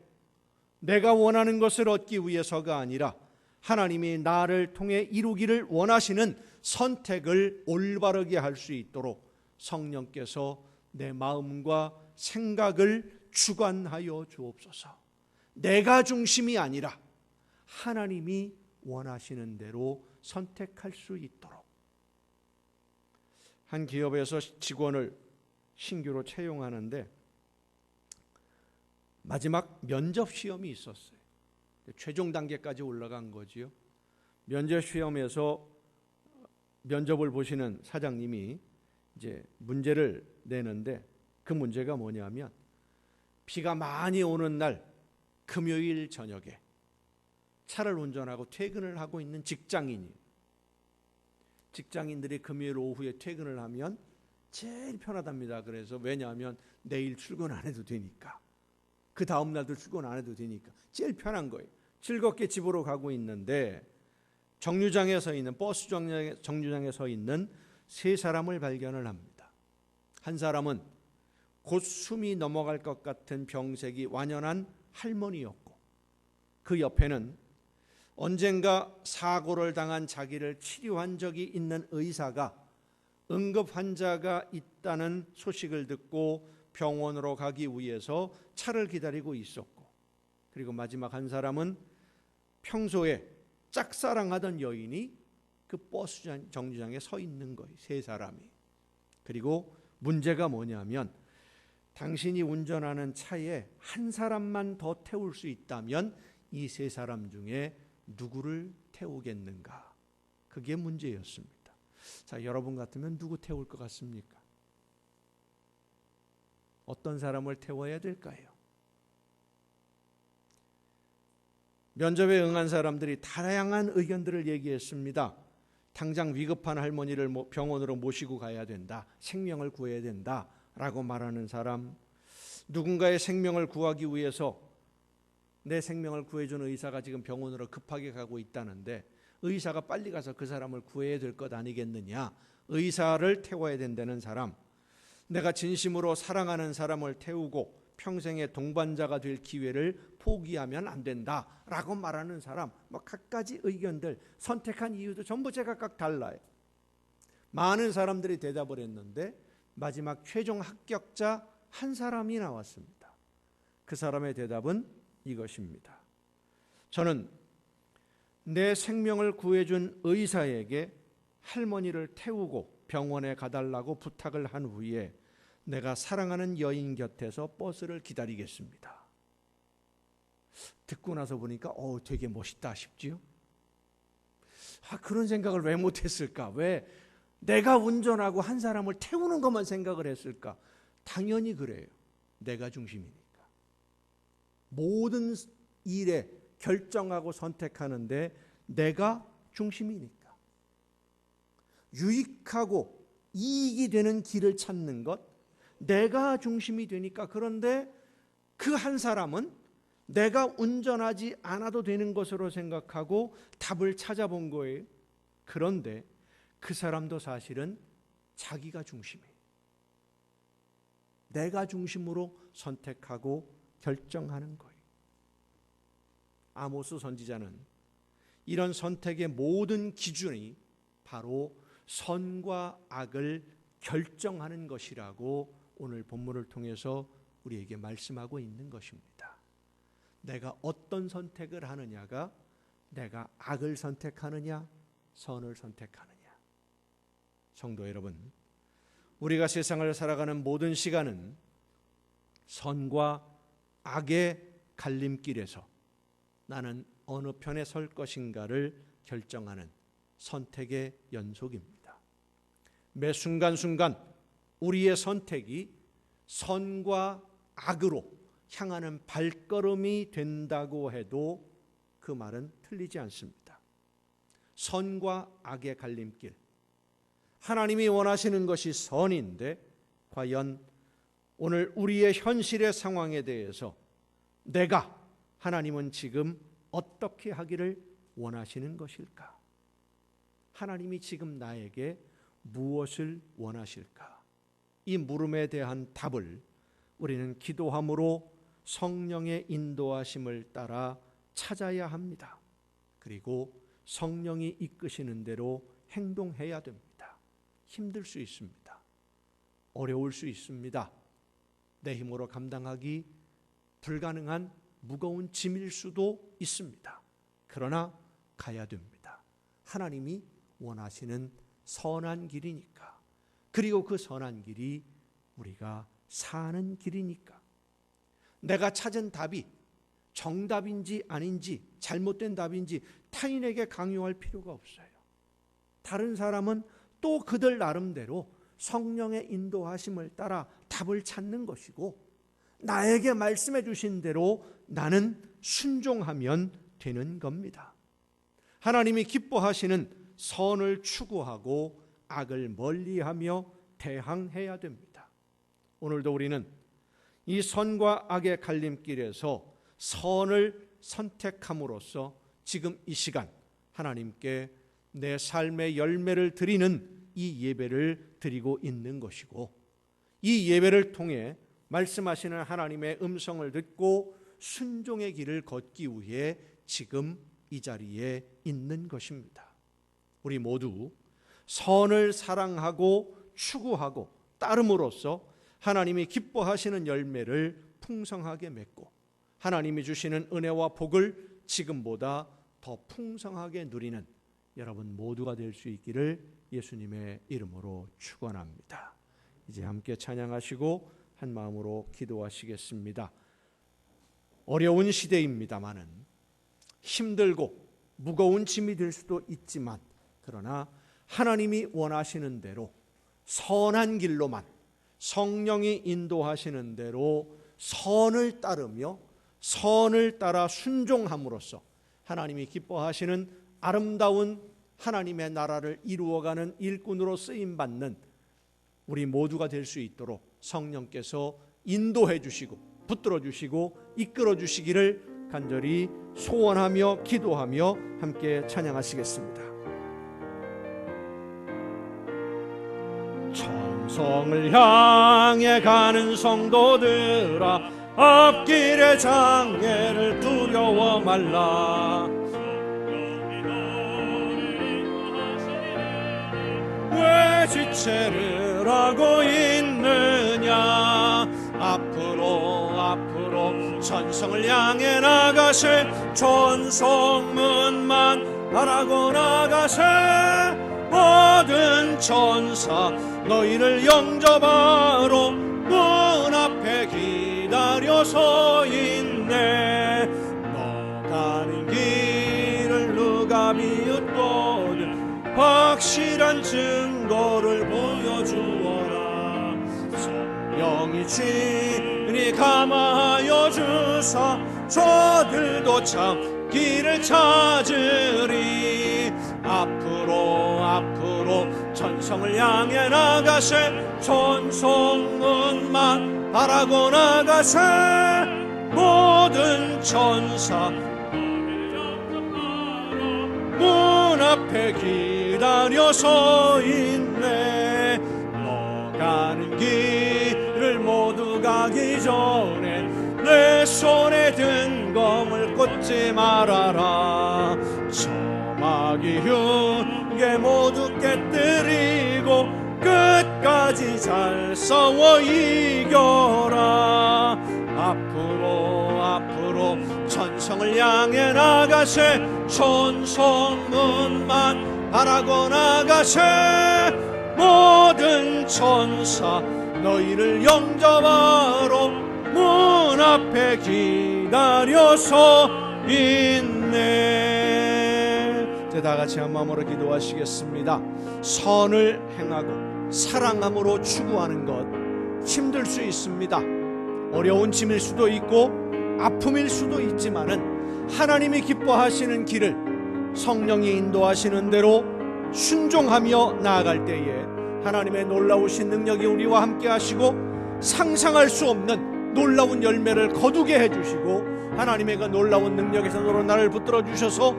내가 원하는 것을 얻기 위해서가 아니라 하나님이 나를 통해 이루기를 원하시는 선택을 올바르게 할 수 있도록 성령께서 내 마음과 생각을 주관하여 주옵소서. 내가 중심이 아니라 하나님이 원하시는 대로 선택할 수 있도록. 한 기업에서 직원을 신규로 채용하는데 마지막 면접 시험이 있었어요. 최종 단계까지 올라간 거지요. 면접 시험에서 면접을 보시는 사장님이 이제 문제를 내는데, 그 문제가 뭐냐면 비가 많이 오는 날 금요일 저녁에 차를 운전하고 퇴근을 하고 있는 직장인들이 금요일 오후에 퇴근을 하면 제일 편하답니다. 그래서 왜냐하면 내일 출근 안 해도 되니까, 그 다음 날도 출근 안 해도 되니까 제일 편한 거예요. 즐겁게 집으로 가고 있는데 정류장에 서 있는, 버스 정류장에 서 있는 세 사람을 발견을 합니다. 한 사람은 곧 숨이 넘어갈 것 같은 병색이 완연한 할머니였고, 그 옆에는 언젠가 사고를 당한 자기를 치료한 적이 있는 의사가 응급 환자가 있다는 소식을 듣고 병원으로 가기 위해서 차를 기다리고 있었고, 그리고 마지막 한 사람은 평소에 짝사랑하던 여인이 그 버스 정류장에 서 있는 거예요. 세 사람이. 그리고 문제가 뭐냐면 당신이 운전하는 차에 한 사람만 더 태울 수 있다면 이 세 사람 중에 누구를 태우겠는가? 그게 문제였습니다. 자, 여러분 같으면 누구 태울 것 같습니까? 어떤 사람을 태워야 될까요? 면접에 응한 사람들이 다양한 의견들을 얘기했습니다. 당장 위급한 할머니를 병원으로 모시고 가야 된다. 생명을 구해야 된다. 라고 말하는 사람, 누군가의 생명을 구하기 위해서 내 생명을 구해준 의사가 지금 병원으로 급하게 가고 있다는데 의사가 빨리 가서 그 사람을 구해야 될 것 아니겠느냐. 의사를 태워야 된다는 사람, 내가 진심으로 사랑하는 사람을 태우고 평생의 동반자가 될 기회를 포기하면 안 된다라고 말하는 사람, 갖가지 의견들, 선택한 이유도 전부 제각각 달라요. 많은 사람들이 대답을 했는데 마지막 최종 합격자 한 사람이 나왔습니다. 그 사람의 대답은 이것입니다. 저는 내 생명을 구해준 의사에게 할머니를 태우고 병원에 가달라고 부탁을 한 후에 내가 사랑하는 여인 곁에서 버스를 기다리겠습니다. 듣고 나서 보니까 되게 멋있다 싶지요? 그런 생각을 왜 못했을까? 왜 내가 운전하고 한 사람을 태우는 것만 생각을 했을까? 당연히 그래요. 내가 중심이니까. 모든 일에 결정하고 선택하는데 내가 중심이니까. 유익하고 이익이 되는 길을 찾는 것, 내가 중심이 되니까. 그런데 그 한 사람은 내가 운전하지 않아도 되는 것으로 생각하고 답을 찾아본 거예요. 그런데 그 사람도 사실은 자기가 중심이에요. 내가 중심으로 선택하고 결정하는 거예요. 아모스 선지자는 이런 선택의 모든 기준이 바로 선과 악을 결정하는 것이라고 오늘 본문을 통해서 우리에게 말씀하고 있는 것입니다. 내가 어떤 선택을 하느냐가 내가 악을 선택하느냐 선을 선택하느냐. 성도 여러분, 우리가 세상을 살아가는 모든 시간은 선과 악의 갈림길에서 나는 어느 편에 설 것인가를 결정하는 선택의 연속입니다. 매 순간순간 우리의 선택이 선과 악으로 향하는 발걸음이 된다고 해도 그 말은 틀리지 않습니다. 선과 악의 갈림길, 하나님이 원하시는 것이 선인데 과연 오늘 우리의 현실의 상황에 대해서 내가, 하나님은 지금 어떻게 하기를 원하시는 것일까? 하나님이 지금 나에게 무엇을 원하실까? 이 물음에 대한 답을 우리는 기도함으로 성령의 인도하심을 따라 찾아야 합니다. 그리고 성령이 이끄시는 대로 행동해야 됩니다. 힘들 수 있습니다. 어려울 수 있습니다. 내 힘으로 감당하기 불가능한 무거운 짐일 수도 있습니다. 그러나 가야 됩니다. 하나님이 원하시는 선한 길이니까. 그리고 그 선한 길이 우리가 사는 길이니까. 내가 찾은 답이 정답인지 아닌지 잘못된 답인지 타인에게 강요할 필요가 없어요. 다른 사람은 또 그들 나름대로 성령의 인도하심을 따라 답을 찾는 것이고 나에게 말씀해 주신 대로 나는 순종하면 되는 겁니다. 하나님이 기뻐하시는 선을 추구하고 악을 멀리하며 대항해야 됩니다. 오늘도 우리는 이 선과 악의 갈림길에서 선을 선택함으로써 지금 이 시간 하나님께 내 삶의 열매를 드리는 이 예배를 드리고 있는 것이고, 이 예배를 통해 말씀하시는 하나님의 음성을 듣고 순종의 길을 걷기 위해 지금 이 자리에 있는 것입니다. 우리 모두 선을 사랑하고 추구하고 따름으로써 하나님이 기뻐하시는 열매를 풍성하게 맺고 하나님이 주시는 은혜와 복을 지금보다 더 풍성하게 누리는 여러분 모두가 될 수 있기를 예수님의 이름으로 축원합니다. 이제 함께 찬양하시고 한 마음으로 기도하시겠습니다. 어려운 시대입니다마는 힘들고 무거운 짐이 될 수도 있지만 그러나 하나님이 원하시는 대로 선한 길로만 성령이 인도하시는 대로 선을 따르며 선을 따라 순종함으로써 하나님이 기뻐하시는 아름다운 하나님의 나라를 이루어가는 일꾼으로 쓰임받는 우리 모두가 될 수 있도록 성령께서 인도해 주시고 붙들어 주시고 이끌어 주시기를 간절히 소원하며 기도하며 함께 찬양하시겠습니다. 천성을 향해 가는 성도들아, 앞길의 장애를 두려워 말라. 왜 지체를 하고 있느냐. 앞으로 천성을 향해 나가세. 천성문만 바라고 나가세. 모든 천사 너희를 영접하러 문 앞에 기다려 서 있네. 너 가는 길을 누가 비웃거든 확실한 증거를 보여주어라. 성령이 친히 감화하여 주사 저들도 참 길을 찾으리. 앞으로 천성을 향해 나가세. 천성문만 바라고 나가세. 모든 천사 문 앞에 기다려 서 있네. 너 가는 길을 모두 가기 전에 내 손에 든 검을 꽂지 말아라. 마귀 흉계 모두 깨뜨리고 끝까지 잘 싸워 이겨라. 앞으로 천성을 향해 나가세. 천성문만 바라고 나가세. 모든 천사 너희를 영접하러 문 앞에 기다려서 있네. 다 같이 한 마음으로 기도하시겠습니다. 선을 행하고 사랑함으로 추구하는 것 힘들 수 있습니다. 어려운 짐일 수도 있고 아픔일 수도 있지만은 하나님이 기뻐하시는 길을 성령이 인도하시는 대로 순종하며 나아갈 때에 하나님의 놀라우신 능력이 우리와 함께 하시고 상상할 수 없는 놀라운 열매를 거두게 해주시고 하나님의 그 놀라운 능력에서 나를 붙들어 주셔서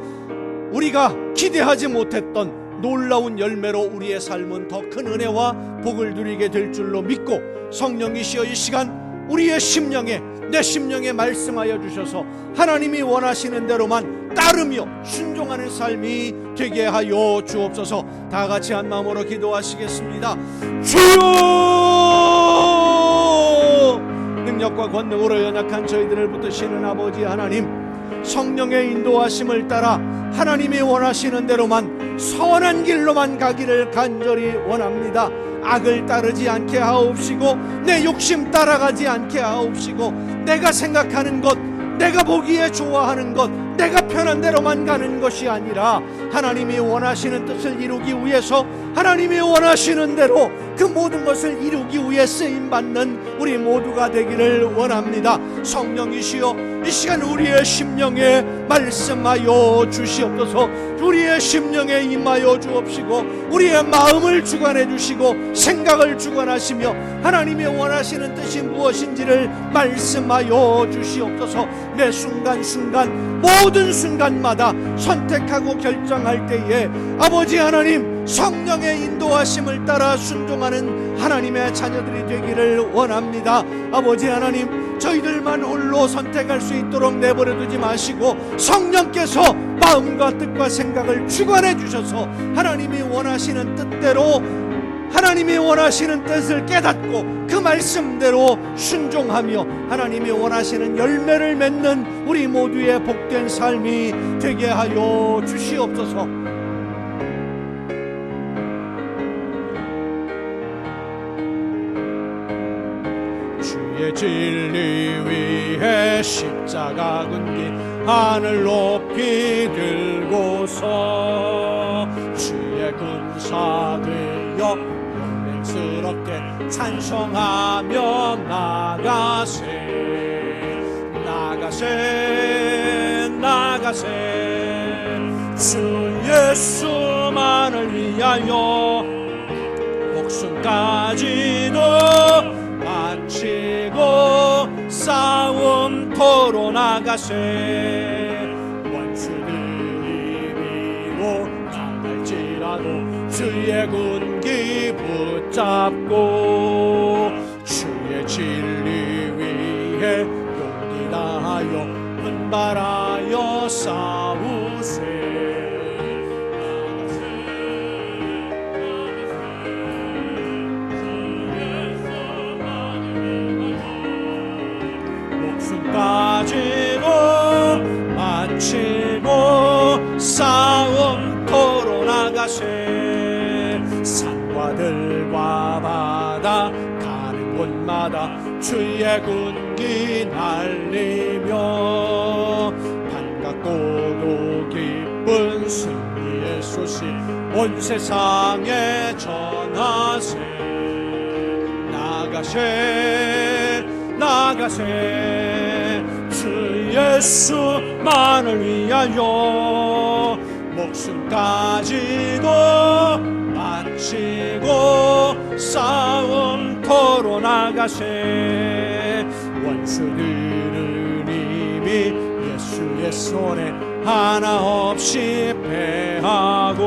우리가 기대하지 못했던 놀라운 열매로 우리의 삶은 더 큰 은혜와 복을 누리게 될 줄로 믿고 성령이시여 이 시간 우리의 심령에 내 심령에 말씀하여 주셔서 하나님이 원하시는 대로만 따르며 순종하는 삶이 되게 하여 주옵소서. 다 같이 한 마음으로 기도하시겠습니다. 주여, 능력과 권능으로 연약한 저희들을 붙드시는 아버지 하나님, 성령의 인도하심을 따라 하나님이 원하시는 대로만 선한 길로만 가기를 간절히 원합니다. 악을 따르지 않게 하옵시고 내 욕심 따라가지 않게 하옵시고 내가 생각하는 것, 내가 보기에 좋아하는 것, 내가 편한 대로만 가는 것이 아니라 하나님이 원하시는 뜻을 이루기 위해서 하나님이 원하시는 대로 그 모든 것을 이루기 위해 쓰임받는 우리 모두가 되기를 원합니다. 성령이시여 이 시간 우리의 심령에 말씀하여 주시옵소서. 우리의 심령에 임하여 주옵시고 우리의 마음을 주관해 주시고 생각을 주관하시며 하나님이 원하시는 뜻이 무엇인지를 말씀하여 주시옵소서. 매 순간순간 모든 순간마다 선택하고 결정할 때에 아버지 하나님 성령의 인도하심을 따라 순종하는 하나님의 자녀들이 되기를 원합니다. 아버지 하나님 저희들만 홀로 선택할 수 있도록 내버려 두지 마시고 성령께서 마음과 뜻과 생각을 주관해 주셔서 하나님이 원하시는 뜻대로 하나님이 원하시는 뜻을 깨닫고 그 말씀대로 순종하며 하나님이 원하시는 열매를 맺는 우리 모두의 복된 삶이 되게 하여 주시옵소서. 주의 진리 위에 십자가 근기 하늘 높이 들고서 주의 군사 되어 영맹스럽게 찬송하며 나가세 주 예수만을 위하여 목숨까지도 바치고 싸움터로 나가세 원수들이 밀고 나갈지라도 주의 군기 붙잡고 주의 진리 위에 용기 다하여 분발하여 싸우세 목숨까지도 마치고 싸움터로 나가세 산과 들과 바다 가는 곳마다 주의 군기 날리며 반갑고도 기쁜 승리의 소식 온 세상에 전하세 나가세 주 예수만을 위하여 목숨까지도 바치고 싸움터로 나가세 원수들은 이미 예수의 손에 하나 없이 패하고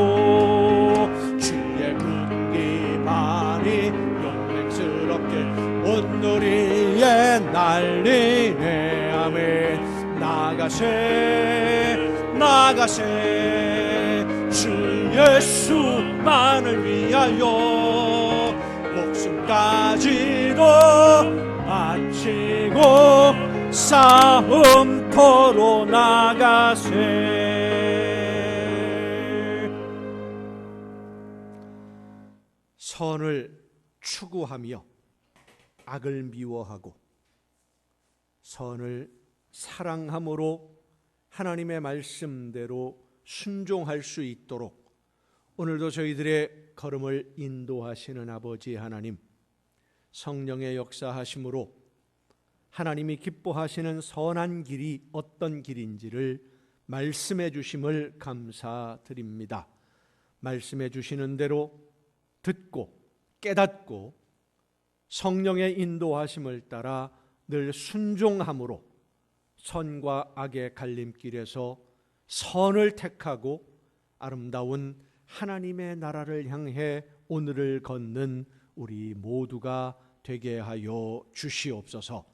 주의 군기만이 용맹스럽게 온누리에 날리네 아멘 나가세 주 예수만을 위하여 목숨까지도 바치고 싸움터로 나가세 선을 추구하며 악을 미워하고 선을 사랑함으로 하나님의 말씀대로 순종할 수 있도록 오늘도 저희들의 걸음을 인도하시는 아버지 하나님, 성령의 역사하심으로 하나님이 기뻐하시는 선한 길이 어떤 길인지를 말씀해 주심을 감사드립니다. 말씀해 주시는 대로 듣고 깨닫고 성령의 인도하심을 따라 늘 순종함으로 선과 악의 갈림길에서 선을 택하고 아름다운 하나님의 나라를 향해 오늘을 걷는 우리 모두가 되게 하여 주시옵소서.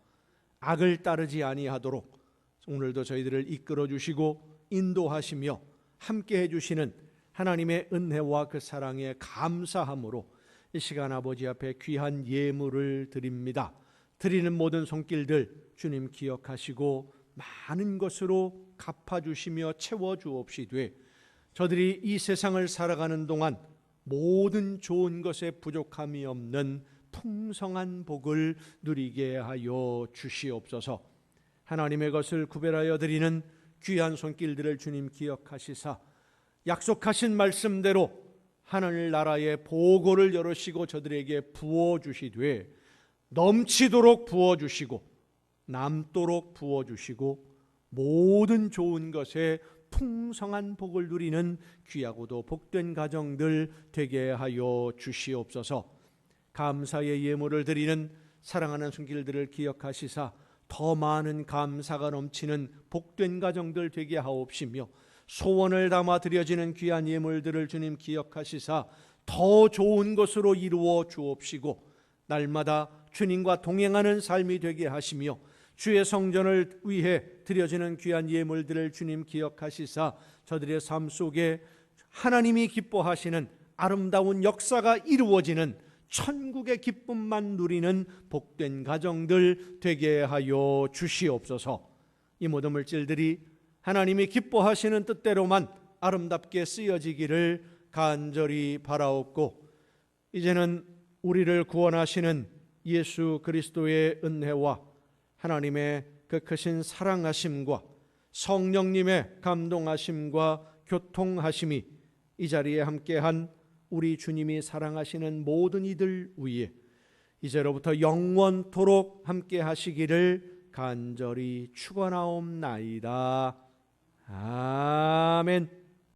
악을 따르지 아니하도록 오늘도 저희들을 이끌어 주시고 인도하시며 함께 해주시는 하나님의 은혜와 그 사랑에 감사함으로 이 시간 아버지 앞에 귀한 예물을 드립니다. 드리는 모든 손길들 주님 기억하시고 많은 것으로 갚아주시며 채워주옵시되 저들이 이 세상을 살아가는 동안 모든 좋은 것에 부족함이 없는 풍성한 복을 누리게 하여 주시옵소서. 하나님의 것을 구별하여 드리는 귀한 손길들을 주님 기억하시사 약속하신 말씀대로 하늘 나라의 보고를 열으시고 저들에게 부어주시되 넘치도록 부어주시고 남도록 부어주시고 모든 좋은 것에 풍성한 복을 누리는 귀하고도 복된 가정들 되게 하여 주시옵소서. 감사의 예물을 드리는 사랑하는 손길들을 기억하시사 더 많은 감사가 넘치는 복된 가정들 되게 하옵시며 소원을 담아 드려지는 귀한 예물들을 주님 기억하시사 더 좋은 것으로 이루어 주옵시고 날마다 주님과 동행하는 삶이 되게 하시며 주의 성전을 위해 드려지는 귀한 예물들을 주님 기억하시사 저들의 삶 속에 하나님이 기뻐하시는 아름다운 역사가 이루어지는 천국의 기쁨만 누리는 복된 가정들 되게 하여 주시옵소서. 이 모든 물질들이 하나님이 기뻐하시는 뜻대로만 아름답게 쓰여지기를 간절히 바라옵고, 이제는 우리를 구원하시는 예수 그리스도의 은혜와 하나님의 그 크신 사랑하심과 성령님의 감동하심과 교통하심이 이 자리에 함께한 우리 주님이 사랑하시는 모든 이들 위에 이제로부터 영원토록 함께 하시기를 간절히 축원하옵나이다. 아멘.